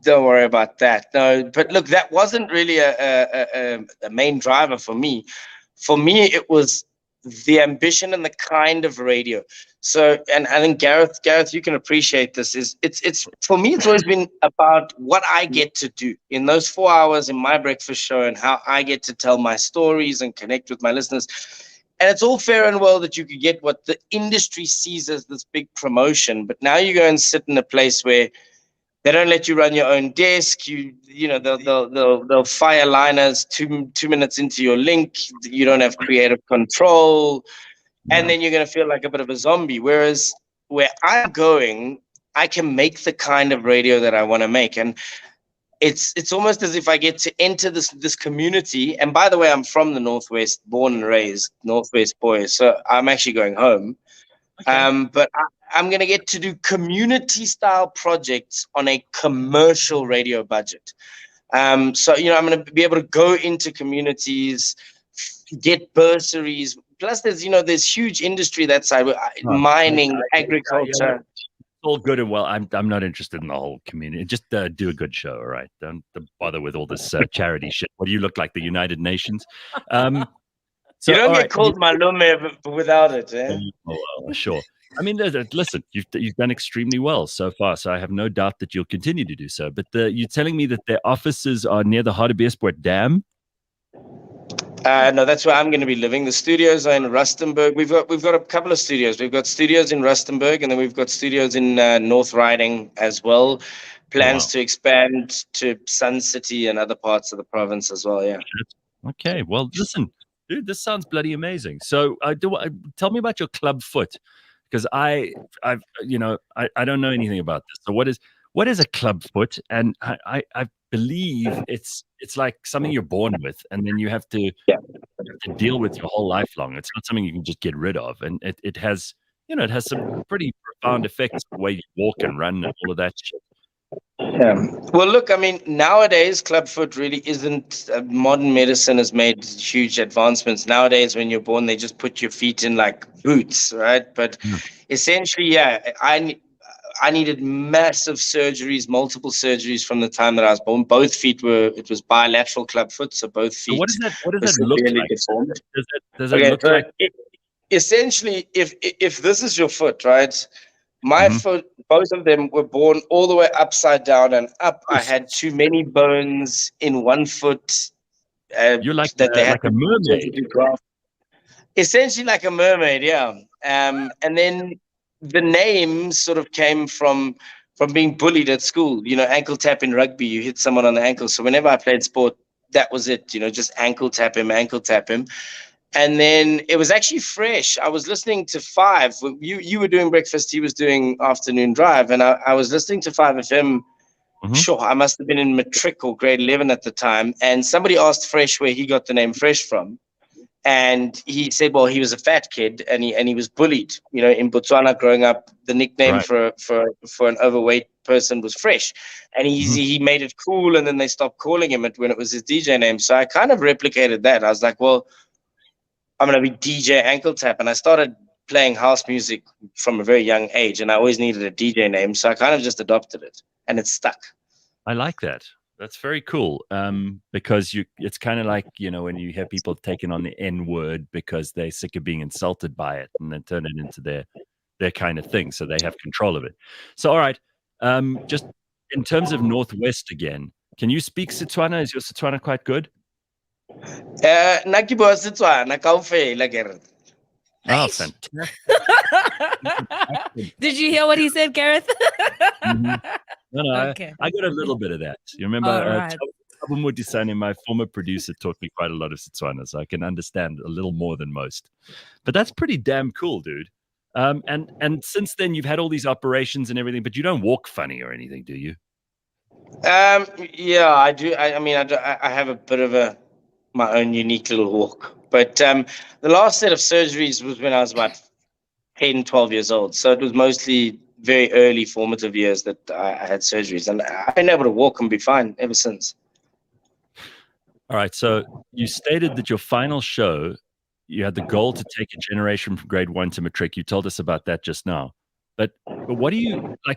don't worry about that. No, but look, that wasn't really a main driver for me. For me, it was the ambition and the kind of radio. So, and I think Gareth, you can appreciate this. It's for me, it's always been about what I get to do in those 4 hours in my breakfast show and how I get to tell my stories and connect with my listeners. And it's all fair and well that you could get what the industry sees as this big promotion, but now you go and sit in a place where they don't let you run your own desk. You know they'll fire liners two minutes into your link. You don't have creative control, and then you're going to feel like a bit of a zombie. Whereas where I'm going, I can make the kind of radio that I want to make, and it's almost as if I get to enter this community. And by the way, I'm from the Northwest, born and raised Northwest boy, so I'm actually going home. Okay. But I'm going to get to do community-style projects on a commercial radio budget. So, you know, I'm going to be able to go into communities, get bursaries. Plus, there's huge industry that side, mining, agriculture. All good and well. I'm not interested in the whole community. Just do a good show, all right? Don't bother with all this charity shit. What do you look like, the United Nations? So, you don't get called Malume without it, eh? Oh, well, sure. I mean, listen, you've done extremely well so far, so I have no doubt that you'll continue to do so. But you're telling me that their offices are near the Hartbeespoort Dam? No, that's where I'm going to be living. The studios are in Rustenburg. We've got a couple of studios. We've got studios in Rustenburg, and then we've got studios in North Riding as well. Plans to expand to Sun City and other parts of the province as well. Yeah. Okay. Well, listen, dude, this sounds bloody amazing. So, tell me about your club foot, because I don't know anything about this. So, what is a club foot? And I believe it's like something you're born with, and then you have to deal with your whole life long. It's not something you can just get rid of, and it has some pretty profound effects the way you walk and run and all of that shit. Yeah. Well, look, I mean, nowadays clubfoot really isn't. Modern medicine has made huge advancements. Nowadays, when you're born, they just put your feet in like boots, right? But essentially, I needed massive surgeries, multiple surgeries from the time that I was born. Both feet it was bilateral clubfoot, so both feet. So what does that look like? Does it look like? Essentially, if this is your foot, right? My foot, both of them were born all the way upside down and up. I had too many bones in one foot. You're like a mermaid. Essentially like a mermaid, yeah. And then the name sort of came from being bullied at school. You know, ankle tap in rugby, you hit someone on the ankle. So whenever I played sport, that was it. You know, just ankle tap him. And then it was actually fresh. I was listening to 5. You were doing breakfast, he was doing afternoon drive, and I was listening to 5 FM. Sure, I must have been in matric or grade 11 at the time. And somebody asked Fresh where he got the name Fresh from. And he said, well, he was a fat kid and he was bullied. You know, in Botswana growing up, the nickname for an overweight person was Fresh. And he made it cool, and then they stopped calling him it when it was his DJ name. So I kind of replicated that. I was like, well, I'm going to be DJ Ankletap. And I started playing house music from a very young age, and I always needed a DJ name. So I kind of just adopted it, and it stuck. I like that. That's very cool. Because it's kind of like, you know, when you have people taking on the N word because they're sick of being insulted by it, and then turn it into their kind of thing. So they have control of it. So, all right. Just in terms of Northwest again, can you speak Setswana? Is your Setswana quite good? Oh, fantastic. Did you hear what he said, Gareth? No, okay. I got a little bit of that. You remember, my former producer, taught me quite a lot of Setswana, so I can understand a little more than most. But that's pretty damn cool, dude. And since then, you've had all these operations and everything, but you don't walk funny or anything, do you? Yeah, I do. I mean, I have a bit of my own unique little walk. But the last set of surgeries was when I was about 10, 12 years old. So it was mostly very early formative years that I had surgeries, and I've been able to walk and be fine ever since. All right. So you stated that your final show, you had the goal to take a generation from grade 1 to matric. You told us about that just now. But what do you like?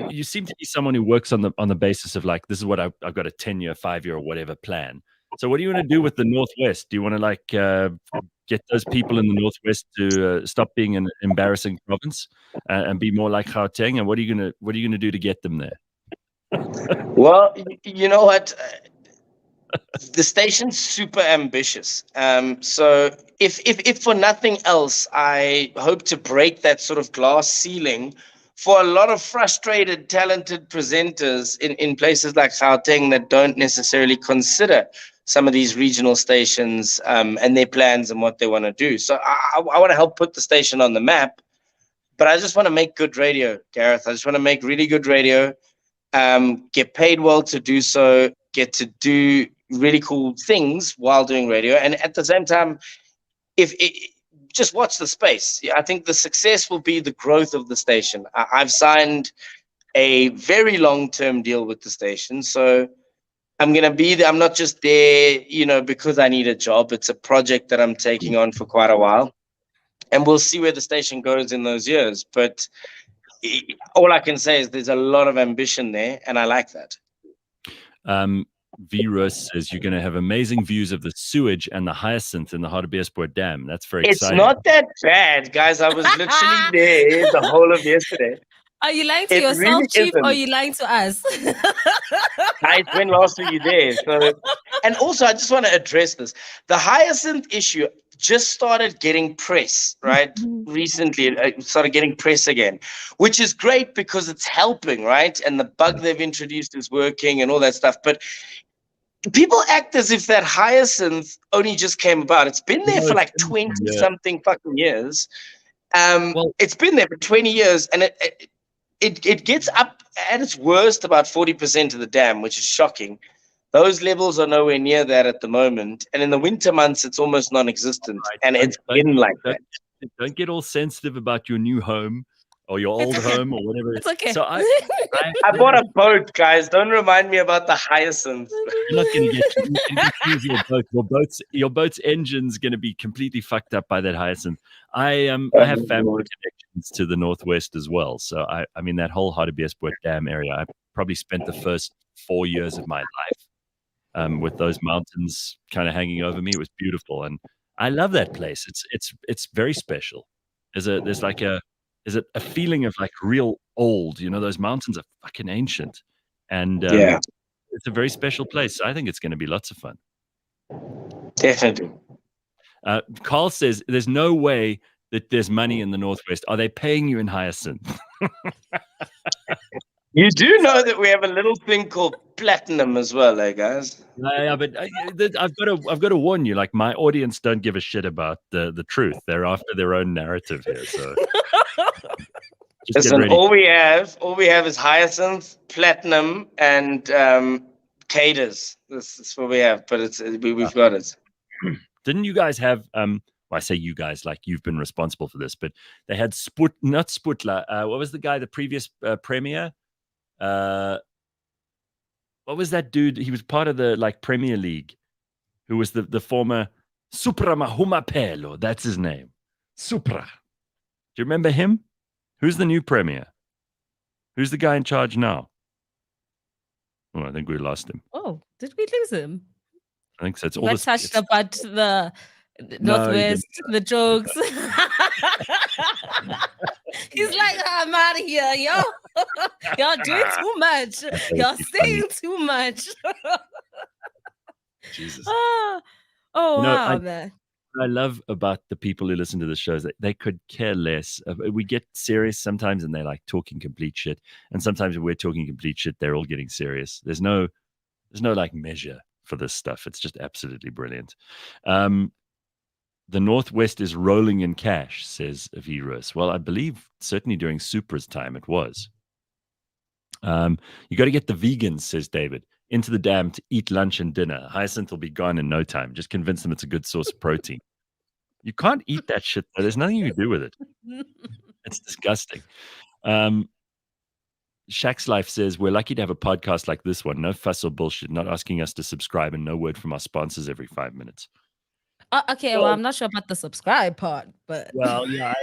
You seem to be someone who works on the basis of like, this is what I've got a 10-year, 5-year, or whatever plan. So what do you want to do with the Northwest? Do you want to like get those people in the Northwest to stop being an embarrassing province and be more like Gauteng? And what are you gonna do to get them there? Well, you know what? The station's super ambitious. So if for nothing else, I hope to break that sort of glass ceiling for a lot of frustrated, talented presenters in places like Gauteng that don't necessarily consider some of these regional stations and their plans and what they want to do. So I want to help put the station on the map, but I just want to make good radio, Gareth. I just want to make really good radio, get paid well to do so, get to do really cool things while doing radio. And at the same time, just watch the space. I think the success will be the growth of the station. I've signed a very long-term deal with the station. So I'm going to be there. I'm not just there, because I need a job. It's a project that I'm taking on for quite a while. And we'll see where the station goes in those years. But all I can say is there's a lot of ambition there, and I like that. Virus says you're going to have amazing views of the sewage and the hyacinth in the Hartbeespoort Dam. That's very exciting. It's not that bad, guys. I was literally there the whole of yesterday. Are you lying to yourself, Chief, or are you lying to us? Guys, when last were you there? So, and also, I just want to address this. The hyacinth issue just started getting press, right? Recently, it started getting press again, which is great because it's helping, right? And the bug they've introduced is working and all that stuff. But people act as if that hyacinth only just came about. It's been there for like 20-something fucking years. It's been there for 20 years, and it gets up at its worst about 40% of the dam, which is shocking. Those levels are nowhere near that at the moment. And in the winter months, it's almost non-existent. Right. And it's been like that. Don't get all sensitive about your new home or your old home or whatever. It's okay. So I bought a boat, guys. Don't remind me about the hyacinth. You're not going to use your boat. Your boat's engine's going to be completely fucked up by that hyacinth. I have family connections to the Northwest as well. So I mean that whole Hartbeespoort Dam area. I probably spent the first 4 years of my life with those mountains kind of hanging over me. It was beautiful, and I love that place. It's very special. There's a feeling of like real old. Those mountains are fucking ancient, and it's a very special place. I think it's going to be lots of fun. Definitely. Carl says there's no way that there's money in the Northwest. Are they paying you in hyacinth? You do know that we have a little thing called platinum as well, eh, guys? Yeah, but I've got to warn you. Like, my audience don't give a shit about the truth. They're after their own narrative here. So, listen, all we have is hyacinth, platinum, and cadres. This is what we have, but we've got it. Didn't you guys have? Well, I say you guys, like you've been responsible for this, but they had not Sputler. What was the guy? The previous premier. What was that dude? He was part of the Premier League, who was the former Supra Mahumapelo. That's his name. Supra. Do you remember him? Who's the new premier? Who's the guy in charge now? Oh, I think we lost him. Oh, did we lose him? I think so. It's you all touched about the Northwest, the jokes. He's like, I'm out of here, yo. Y'all doing too much. Y'all saying too much. Jesus. Oh wow, man. What I love about the people who listen to the shows that they could care less. We get serious sometimes, and they're like talking complete shit. And sometimes when we're talking complete shit, they're all getting serious. There's no like measure for this stuff. It's just absolutely brilliant. The Northwest is rolling in cash, says Virus. Well, I believe certainly during Supra's time it was. You got to get the vegans, says David, into the dam to eat lunch and dinner. Hyacinth will be gone in no time. Just convince them it's a good source of protein. You can't eat that shit, though. There's nothing you can do with it. It's disgusting. Shaq's Life says, we're lucky to have a podcast like this one. No fuss or bullshit, not asking us to subscribe, and no word from our sponsors every 5 minutes. Okay, well, I'm not sure about the subscribe part, but Well, yeah.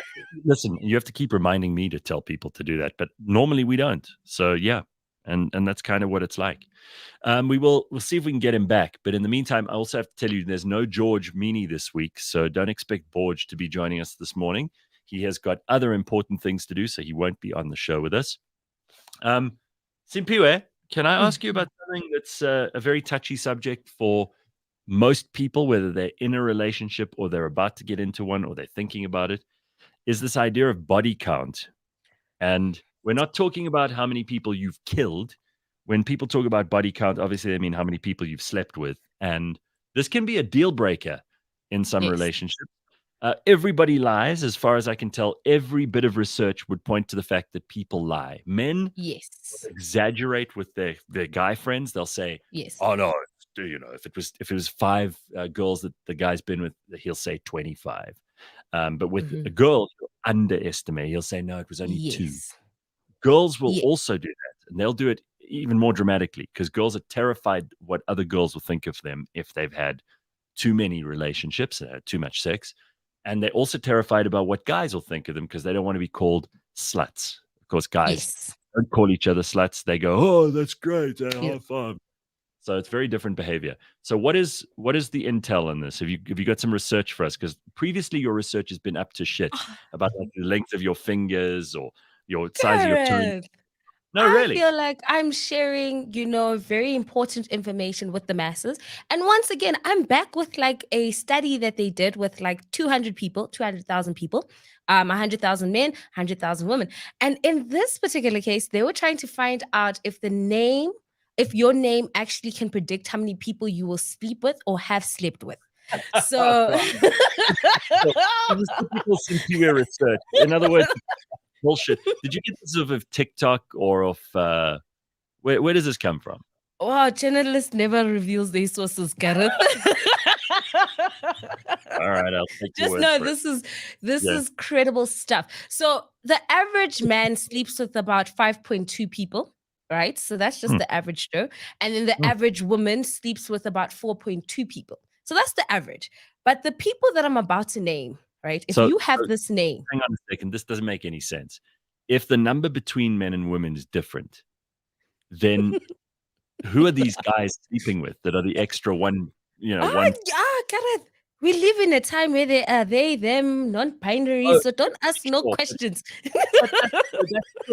Listen, you have to keep reminding me to tell people to do that, but normally we don't. So yeah, and that's kind of what it's like. We'll see if we can get him back. But in the meantime, I also have to tell you, there's no George Meany this week, so don't expect Borge to be joining us this morning. He has got other important things to do, so he won't be on the show with us. Simphiwe, can I ask you about something that's a very touchy subject for most people, whether they're in a relationship or they're about to get into one or they're thinking about it, is this idea of body count. And we're not talking about how many people you've killed. When people talk about body count, obviously they mean how many people you've slept with. And this can be a deal breaker in some relationships. Everybody lies, as far as I can tell. Every bit of research would point to the fact that people lie. Men exaggerate with their guy friends. They'll say, "Oh no, if it was 5 girls that the guy's been with, he'll say 25." But with a girl, he'll underestimate. He'll say, "No, it was only 2." Girls will also do that, and they'll do it even more dramatically because girls are terrified what other girls will think of them if they've had too many relationships, too much sex. And they're also terrified about what guys will think of them because they don't want to be called sluts. Of course, guys don't call each other sluts. They go, "Oh, that's great. High five." So it's very different behavior. So what is the intel on this? Have you got some research for us? Because previously your research has been up to shit about like the length of your fingers or your size of your tongue. No, really. I feel like I'm sharing, very important information with the masses. And once again, I'm back with like a study that they did with like 200,000 people, 100,000 men, 100,000 women. And in this particular case, they were trying to find out if your name actually can predict how many people you will sleep with or have slept with. So this is typical Simphiwe research. In other words, bullshit. Did you get this off of TikTok or of where does this come from? Wow, journalist never reveals their sources, Gareth. All right, I'll take your Just word know for this is credible stuff. So the average man sleeps with about 5.2 people, right? So that's just the average Joe. And then the average woman sleeps with about 4.2 people. So that's the average. But the people that I'm about to name, right? If you have this name. Hang on a second. This doesn't make any sense. If the number between men and women is different, then who are these guys sleeping with that are the extra one, Gareth, we live in a time where they are they, them, non-binary. So don't ask no questions.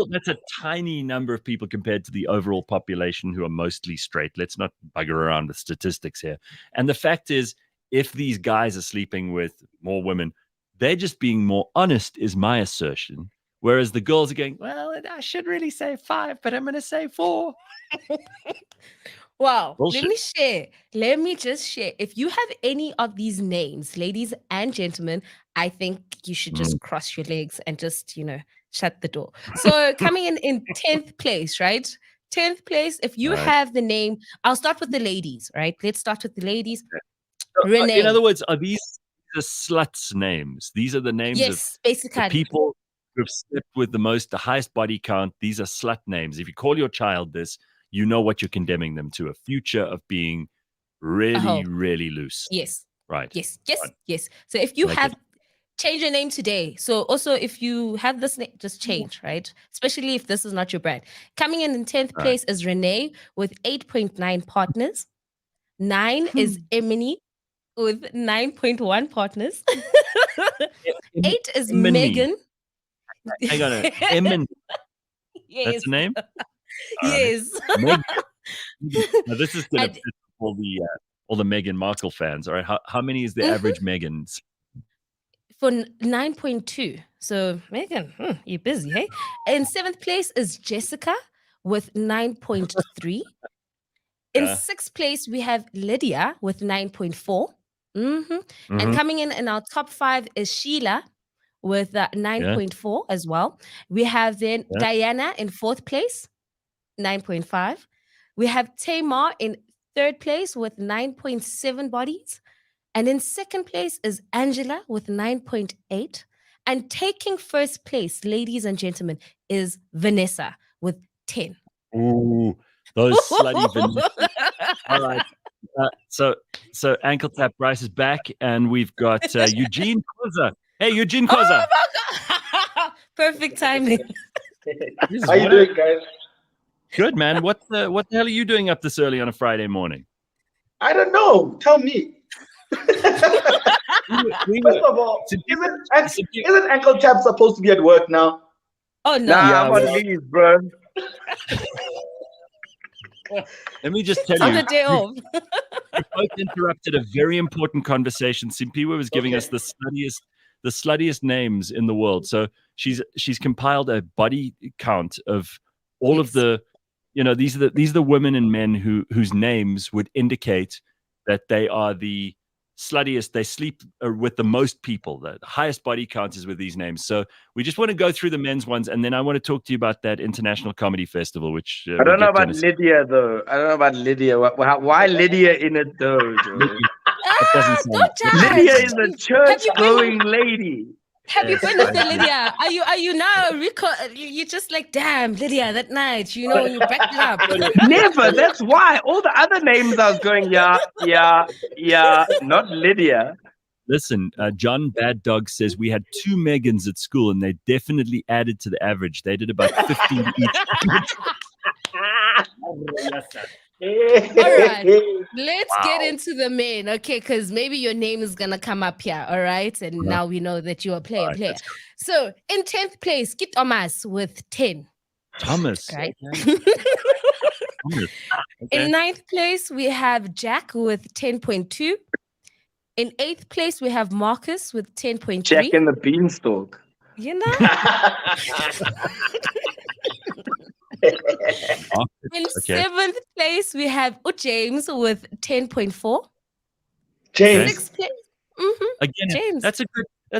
That's a tiny number of people compared to the overall population who are mostly straight. Let's not bugger around with statistics here. And the fact is, if these guys are sleeping with more women, they're just being more honest, is my assertion. Whereas the girls are going, well, I should really say 5, but I'm going to say 4. Wow. Bullshit. Let me just share. If you have any of these names, ladies and gentlemen, I think you should just cross your legs and just, shut the door. So coming in 10th place, right? 10th place, if you have the name, I'll start with the ladies, right? Let's start with the ladies. Renee. In other words, are these the sluts' names? These are the names of basically the people who've slept with the highest body count. These are slut names. If you call your child this, you know what you're condemning them to, a future of being really, really loose. Yes. Right. Yes. So if you change your name today. So also if you have this name, just change, right? Especially if this is not your brand. Coming in 10th place is Renee with 8.9 partners. 9 is Emily with 9.1 partners. 8 is Megan. Hang on. Emily. Yes. That's the name? Yes. Now, this is going to fit all the Meghan Markle fans. All right. How many is the average Megans? For 9.2. So Megan, you're busy, hey? In 7th place is Jessica with 9.3. In 6th place, we have Lydia with 9.4. And coming in our top 5 is Sheila with 9.4 as well. We have then Diana in 4th place, 9.5. We have Tamar in 3rd place with 9.7 bodies. And in 2nd place is Angela with 9.8. And taking 1st place, ladies and gentlemen, is Vanessa with 10. Ooh, those slutty vanilla. All right. So Ankletap Bryce is back, and we've got Eugene Khoza. Hey, Eugene Khoza. Oh my God. Perfect timing. How you doing, guys? Good, man. What the hell are you doing up this early on a Friday morning? I don't know. Tell me. First of all, isn't Ankletap supposed to be at work now? Oh no! Nah, I'm on leave, bro. Let me just tell On you. the day off. We both interrupted a very important conversation. Simphiwe was giving us the sluttiest names in the world. So she's compiled a body count of all of the, these are the women and men whose names would indicate that they are the sluttiest. They sleep with the most people. The highest body count is with these names. So we just want to go through the men's ones, and then I want to talk to you about that International Comedy Festival, which I don't know about Lydia though. I don't know about Lydia. Why Lydia in it though? That doesn't sound Don't judge. Lydia is a church-going lady. Have you been with Lydia? Are you now you're just like, damn, Lydia, that night, you backed it up. Never. That's why. All the other names I was going, yeah, not Lydia. Listen, John Bad Dog says we had 2 Megans at school, and they definitely added to the average. They did about 15 each. All right, let's get into the men, okay? Because maybe your name is gonna come up here, all right? And now we know that you're a player. So in 10th place, Kit Thomas with 10. Thomas, right? Okay. In 9th place, we have Jack with 10.2. In 8th place, we have Marcus with 10.3. Jack and the Beanstalk. You know? In 7th place, we have James with 10.4. James. 6th place. Again, James. That's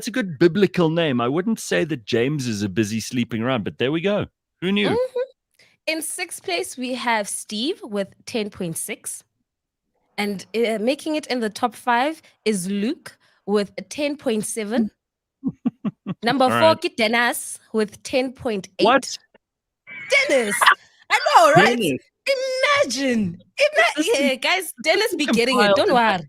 a good biblical name. I wouldn't say that James is a busy sleeping around, but there we go. Who knew? In 6th place, we have Steve with 10.6. And making it in the top 5 is Luke with 10.7. Number 4, Kit Dennis with 10.8. What? Dennis! I know, right? Dennis. Imagine. Yeah, guys, Dennis be getting it. Don't worry.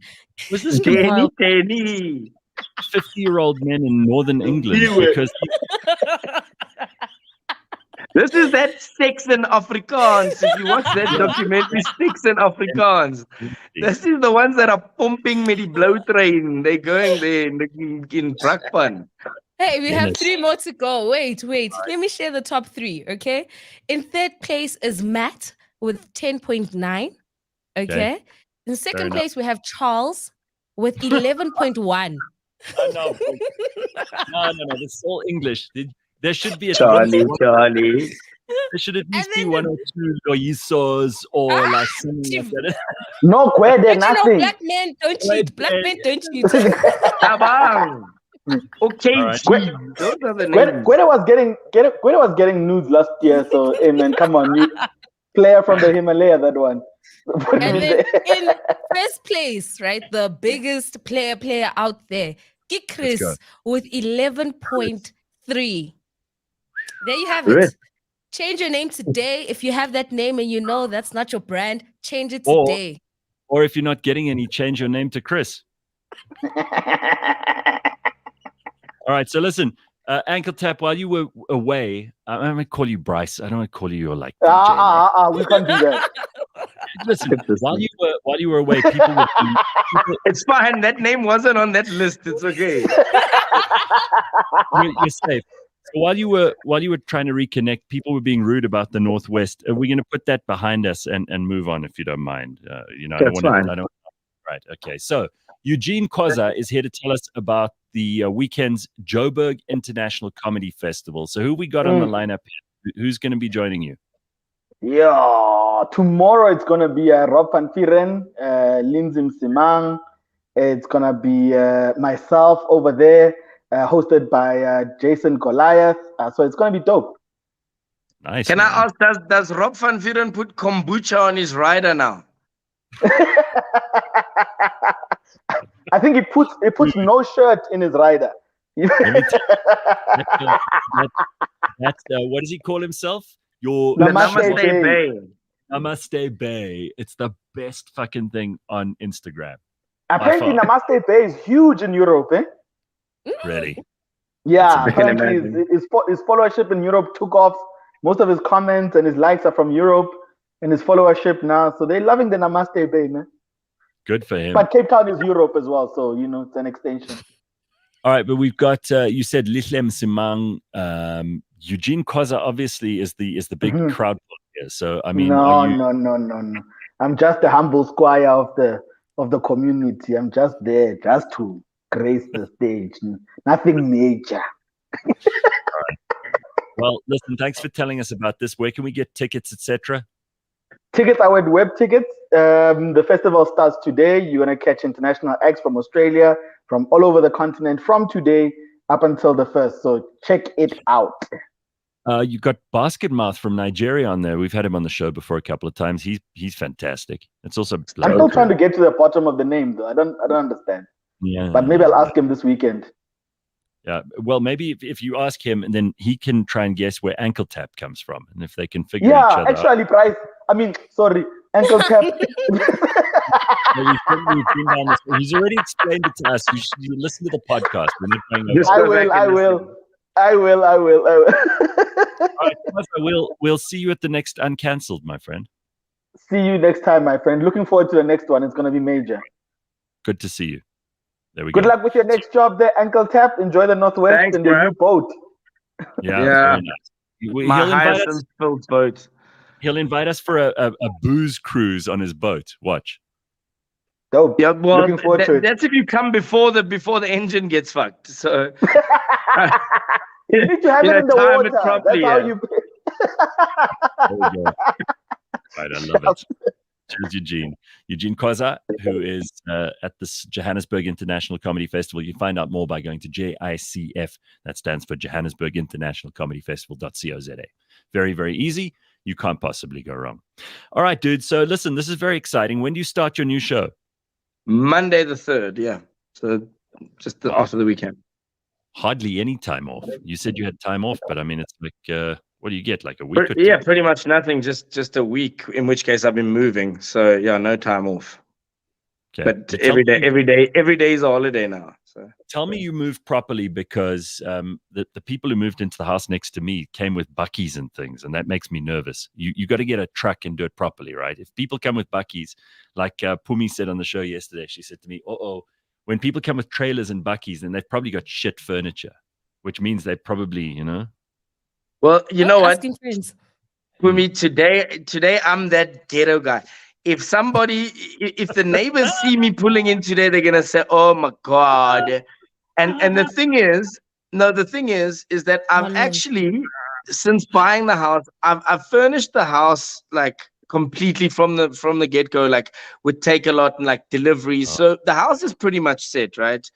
Was this compiled 50-year-old men in Northern England? Because this is that Sex in Afrikaans. If you watch that documentary, Sex in Afrikaans. This is the ones that are pumping with the blow train. They're going there in Brakpan. Hey, we have 3 more to go. Wait. Let me share the top 3, okay? In 3rd place is Matt with 10.9. Okay. In 2nd place, we have Charles with 11.1. No. This is all English. There should be a Charlie. There should at least be 1 or 2 Loisos or like something like that. No, Kwede, nothing. Black men don't cheat. Black men don't cheat. Okay, right. those are the names. Kwede was getting nudes last year, so hey man, come on, you player from the Himalaya, that one. And then in 1st place, right, the biggest player out there, Chris with 11.3. There you have it. Change your name today. If you have that name and you know that's not your brand, change it today. Or if you're not getting any, change your name to Chris. All right, so listen, Ankletap, while you were away, I'm going to call you Bryce. I don't want to call you your like. We can't do that. Listen, while you were away, people were. It's fine. That name wasn't on that list. It's okay. You're safe. So while you were trying to reconnect, people were being rude about the Northwest. Are we going to put that behind us and move on, if you don't mind? That's fine. Right. Okay. So Eugene Khoza is here to tell us about the weekend's Joburg International Comedy Festival. So who we got on the lineup here? Who's going to be joining you? Yeah, tomorrow it's going to be Rob van Vieren, Lindsay Msimang. It's going to be myself over there, hosted by Jason Goliath. So it's going to be dope. Nice. Can I ask, does Rob van Vieren put kombucha on his rider now? I think he puts no shirt in his rider. That's what does he call himself? Your Namaste Bay. Namaste Bay. It's the best fucking thing on Instagram. Apparently, Namaste Bay is huge in Europe, eh? Really? Yeah, apparently his followership in Europe took off. Most of his comments and his likes are from Europe, and his followership now. So they're loving the Namaste Bay, man. Good for him. But Cape Town is Europe as well, so it's an extension. All right, but we've got you said Lihlem Simang, Eugene Khoza obviously is the big crowd here. So I mean, no. I'm just a humble squire of the community. I'm just there just to grace the stage. Nothing major. All right. Well, listen, thanks for telling us about this. Where can we get tickets, etc.? Tickets are with web tickets. The festival starts today. You're going to catch international acts from Australia, from all over the continent, from today up until the 1st. So check it out. You got Basket Mouth from Nigeria on there. We've had him on the show before a couple of times. He's fantastic. It's also I'm still trying to get to the bottom of the name, though. I don't understand. Yeah, but maybe I'll ask him this weekend. Yeah, well, maybe if you ask him, and then he can try and guess where Ankletap comes from, and if they can figure each other actually, out. Price. Ankletap. He's already explained it to us. You listen to the podcast. We're not going over. I will. All right, we'll see you at the next Uncancelled, my friend. See you next time, my friend. Looking forward to the next one. It's going to be major. Good to see you. There we go. Good luck with your next job there, Ankletap. Enjoy the Northwest and your new boat. Yeah. Very nice. My highest filled boat. He'll invite us for a booze cruise on his boat. Watch. Dope. Yeah, well, looking forward to it. That's if you come before the engine gets fucked. So you need to have it in the water. That's how you. There we go. Right, I love it. Cheers, Eugene Khoza, who is at this Johannesburg International Comedy Festival. You find out more by going to JICF. That stands for Johannesburg International Comedy Festival.co.za. Very, very easy. You can't possibly go wrong. All right, dude. So listen, this is very exciting. When do you start your new show? Monday the 3rd, yeah. So just after the weekend. Hardly any time off. You said you had time off, but I mean, it's like, what do you get? Like a week or two? Yeah, pretty much nothing. Just a week, in which case I've been moving. So yeah, no time off. Okay. But every day is a holiday now. So tell me you moved properly, because the people who moved into the house next to me came with buckies and things, and that makes me nervous. You got to get a truck and do it properly, right? If people come with buckies, like Pumi said on the show yesterday, she said to me, when people come with trailers and buckies, then they've probably got shit furniture, which means they probably, Well, you know what? For me today, I'm that ghetto guy. If the neighbors see me pulling in today, they're gonna say, "Oh my God!" And the thing is that I've actually, since buying the house, I've furnished the house like completely from the get-go, like with Take-A-Lot and like deliveries. So the house is pretty much set, right?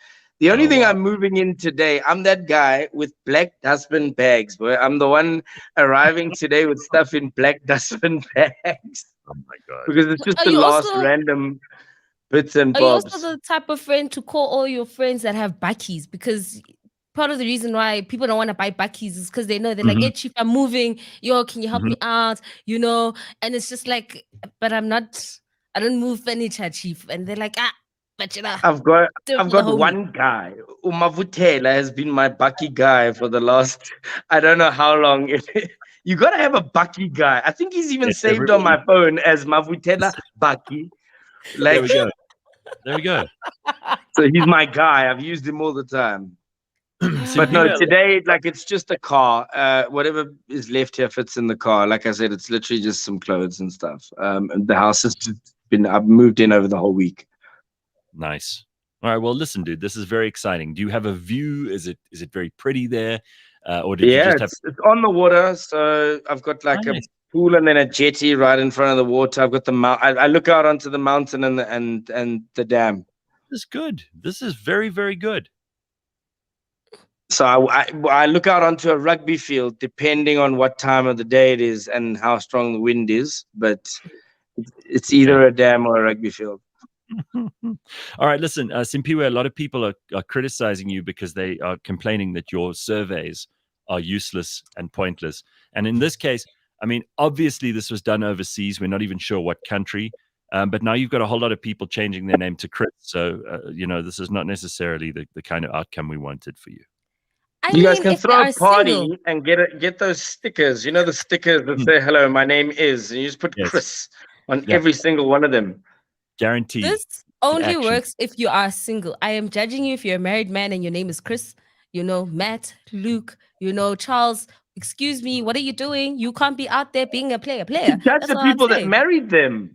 The only thing I'm moving in today, I'm that guy with black dustbin bags, boy. I'm the one arriving today with stuff in black dustbin bags. Oh my God. Because it's just the last random bits and bobs. Are you also the type of friend to call all your friends that have buckies? Because part of the reason why people don't want to buy buckies is because they know they're like, hey, Chief, I'm moving. Yo, can you help me out? And it's just like, but I don't move furniture, Chief. And they're like, but I've got one guy. Umavutela has been my bucky guy for the last, I don't know how long. You got to have a bucky guy. I think he's even saved on my phone as Mavutela Bucky. Like, there we go. So he's my guy. I've used him all the time. But no, today, like, it's just a car. Whatever is left here fits in the car. Like I said, it's literally just some clothes and stuff. And the house has I've moved in over the whole week. Nice. All right. Well, listen, dude, this is very exciting. Do you have a view? Is it very pretty there? Or did you just have... it's on the water. So I've got like a pool and then a jetty right in front of the water. I've got the I look out onto the mountain and the dam. This is good. This is very, very good. So I look out onto a rugby field, depending on what time of the day it is and how strong the wind is. But it's either a dam or a rugby field. All right, listen, Simphiwe, a lot of people are criticizing you because they are complaining that your surveys are useless and pointless. And in this case, I mean, obviously this was done overseas. We're not even sure what country. But now you've got a whole lot of people changing their name to Chris. So, this is not necessarily the kind of outcome we wanted for you. You guys can throw a party and get those stickers. You know, the stickers that say, hello, my name is. And you just put Chris on every single one of them. Guaranteed. This only works if you are single. I am judging you if you're a married man and your name is Chris, Matt, Luke, Charles. Excuse me, what are you doing? You can't be out there being a player. That's the people that married them.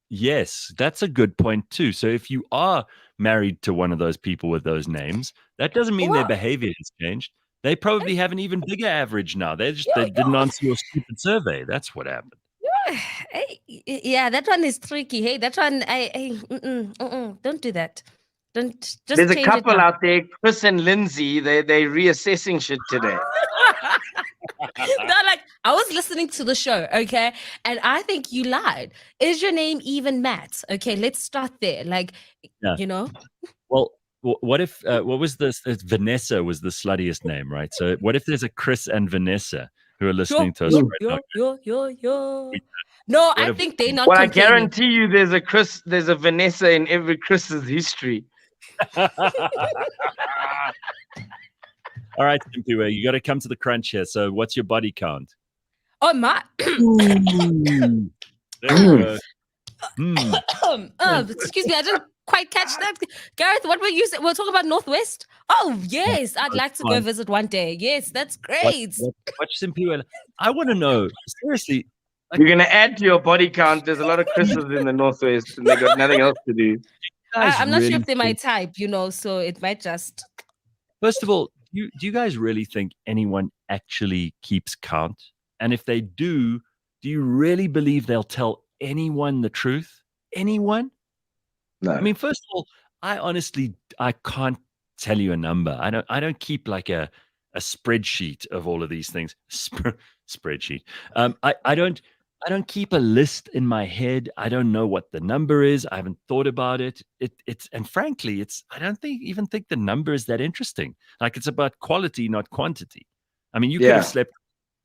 Yes, that's a good point too. So if you are married to one of those people with those names, that doesn't mean their behavior has changed. They probably have an even bigger average now. They didn't answer your stupid survey. That's what happened. Yeah, that one is tricky. Hey, that one, don't do that. Just There's a couple out there, Chris and Lindsay. They're reassessing shit today. No, I was listening to the show, okay, and I think you lied. Is your name even Matt? Okay, let's start there. Well, what if what was this? Vanessa was the sluttiest name, right? So what if there's a Chris and Vanessa who are listening to us right now? No, I think they're not. Well, I guarantee you, there's a Vanessa in every Chris's history. All right, Simphiwe, you got to come to the crunch here. So what's your body count? Oh, my. Excuse me, I didn't quite catch that. Gareth, what were you saying? We'll talk about Northwest. Oh, yes. I'd like to go visit one day. Yes, that's great. Watch Simphiwe. I want to know, seriously. You're going to add to your body count. There's a lot of Chris's in the Northwest, and they got nothing else to do. I'm not sure if they're my type, so it might just... First of all, do you guys really think anyone actually keeps count? And if they do you really believe they'll tell anyone the truth? Anyone? No. I mean, first of all, I can't tell you a number. I don't keep like a spreadsheet of all of these things. Spreadsheet. I don't keep a list in my head. I don't know what the number is. I haven't thought about it. And frankly, I don't even think the number is that interesting. Like, it's about quality, not quantity. I mean, you could have slept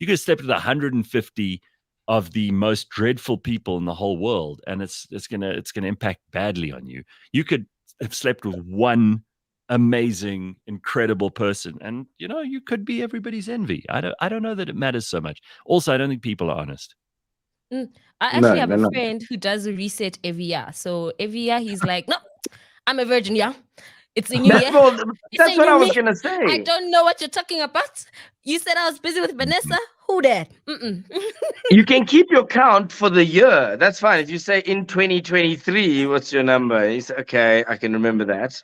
with 150 of the most dreadful people in the whole world, and it's gonna impact badly on you. You could have slept with one amazing, incredible person, and you could be everybody's envy. I don't know that it matters so much. Also, I don't think people are honest. I actually have a friend who does a reset every year. So every year he's like, no, I'm a virgin, yeah. It's a new year. That's what I was going to say. I don't know what you're talking about. You said I was busy with Vanessa. Who that? You can keep your count for the year. That's fine. If you say in 2023, what's your number? You say, okay, I can remember that.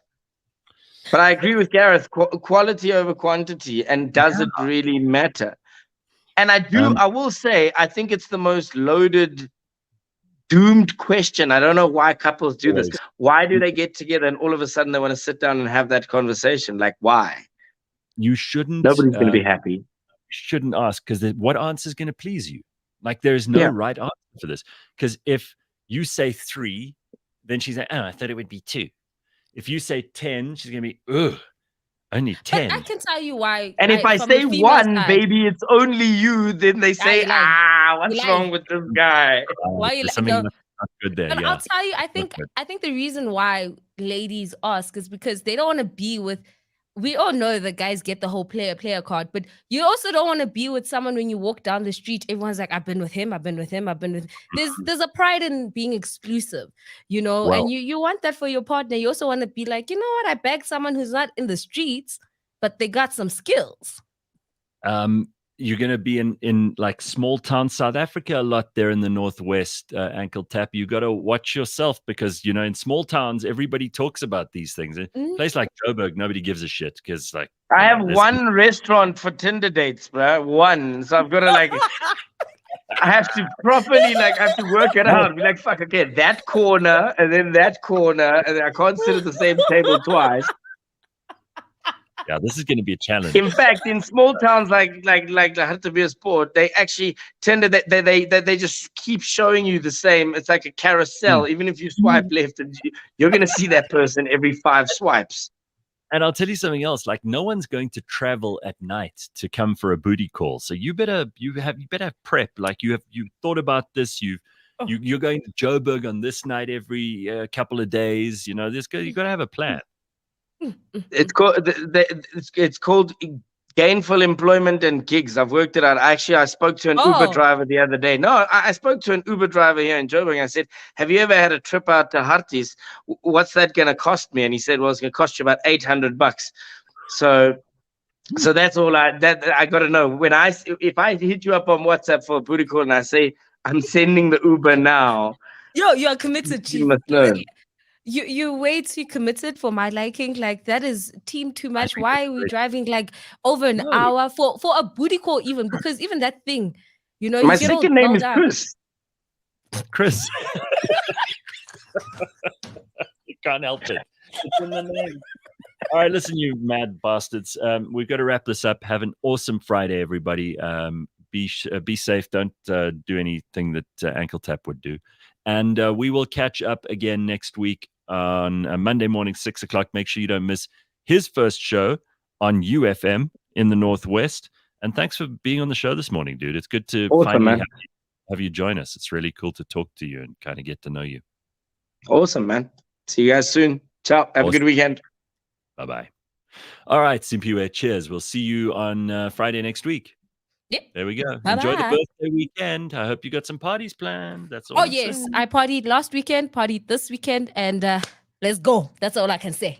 But I agree with Gareth, quality over quantity. And does it really matter? And I will say, I think it's the most loaded, doomed question. I don't know why couples do this. Why do they get together and all of a sudden they want to sit down and have that conversation? Like, why? You shouldn't. Nobody's going to be happy. You shouldn't ask, because what answer is going to please you? Like, there's no right answer for this. Because if you say 3, then she's like, oh, I thought it would be 2. If you say 10, she's going to be, ugh. Only 10. But I can tell you why. And if I say 1, baby, it's only you, then they say, what's wrong with this guy? Why you something not good there? But I'll tell you, I think the reason why ladies ask is because they don't want to be with. We all know that guys get the whole player card, but you also don't want to be with someone when you walk down the street. Everyone's like, I've been with him. There's a pride in being exclusive, and you want that for your partner. You also want to be like, you know what? I bagged someone who's not in the streets, but they got some skills. You're going to be in like small town South Africa a lot there in the Northwest, Ankletap. You got to watch yourself because, in small towns, everybody talks about these things. In a place like Joburg, nobody gives a shit because I have one restaurant for Tinder dates, bro. One. So I've got to I have to properly, I have to work it out. Be like, fuck, okay, that corner and then that corner. And then I can't sit at the same table twice. Yeah, this is going to be a challenge. In fact, in small towns like Hartbeespoort, they actually tend to they just keep showing you the same. It's like a carousel. Even if you swipe left, and you're going to see that person every 5 swipes. And I'll tell you something else. Like, no one's going to travel at night to come for a booty call. So you better have prep. Like, you thought about this. You're going to Joburg on this night every couple of days. You know, you got to have a plan. It's called it's called gainful employment and gigs. I've worked it out. Actually, I spoke to an Uber driver the other day. No, I spoke to an Uber driver here in Joburg. I said, "Have you ever had a trip out to Harties? What's that going to cost me?" And he said, "Well, it's going to cost you about $800." So that's all I got to know. If I hit you up on WhatsApp for a booty call and I say I'm sending the Uber now, you are committed, Chief. You must know. You way too committed for my liking. Like, that is team too much. Why are we driving like over an hour for a booty call? Even because even that thing, you know, my you get all second name is dolled up. Chris. Chris. You can't help it. It's in the name. All right, listen, you mad bastards. We've got to wrap this up. Have an awesome Friday, everybody. Be safe. Don't do anything that Ankletap would do. And we will catch up again next week on Monday morning, 6 o'clock. Make sure you don't miss his first show on UFM in the Northwest. And thanks for being on the show this morning, dude. It's good to finally have you join us. It's really cool to talk to you and kind of get to know you. Awesome, man. See you guys soon. Ciao. Have a good weekend. Bye-bye. All right, Simphiwe, cheers. We'll see you on Friday next week. Yep. There we go. Bye-bye. Enjoy the birthday weekend. I hope you got some parties planned. That's all. Oh, yes. I partied last weekend, partied this weekend, and let's go. That's all I can say.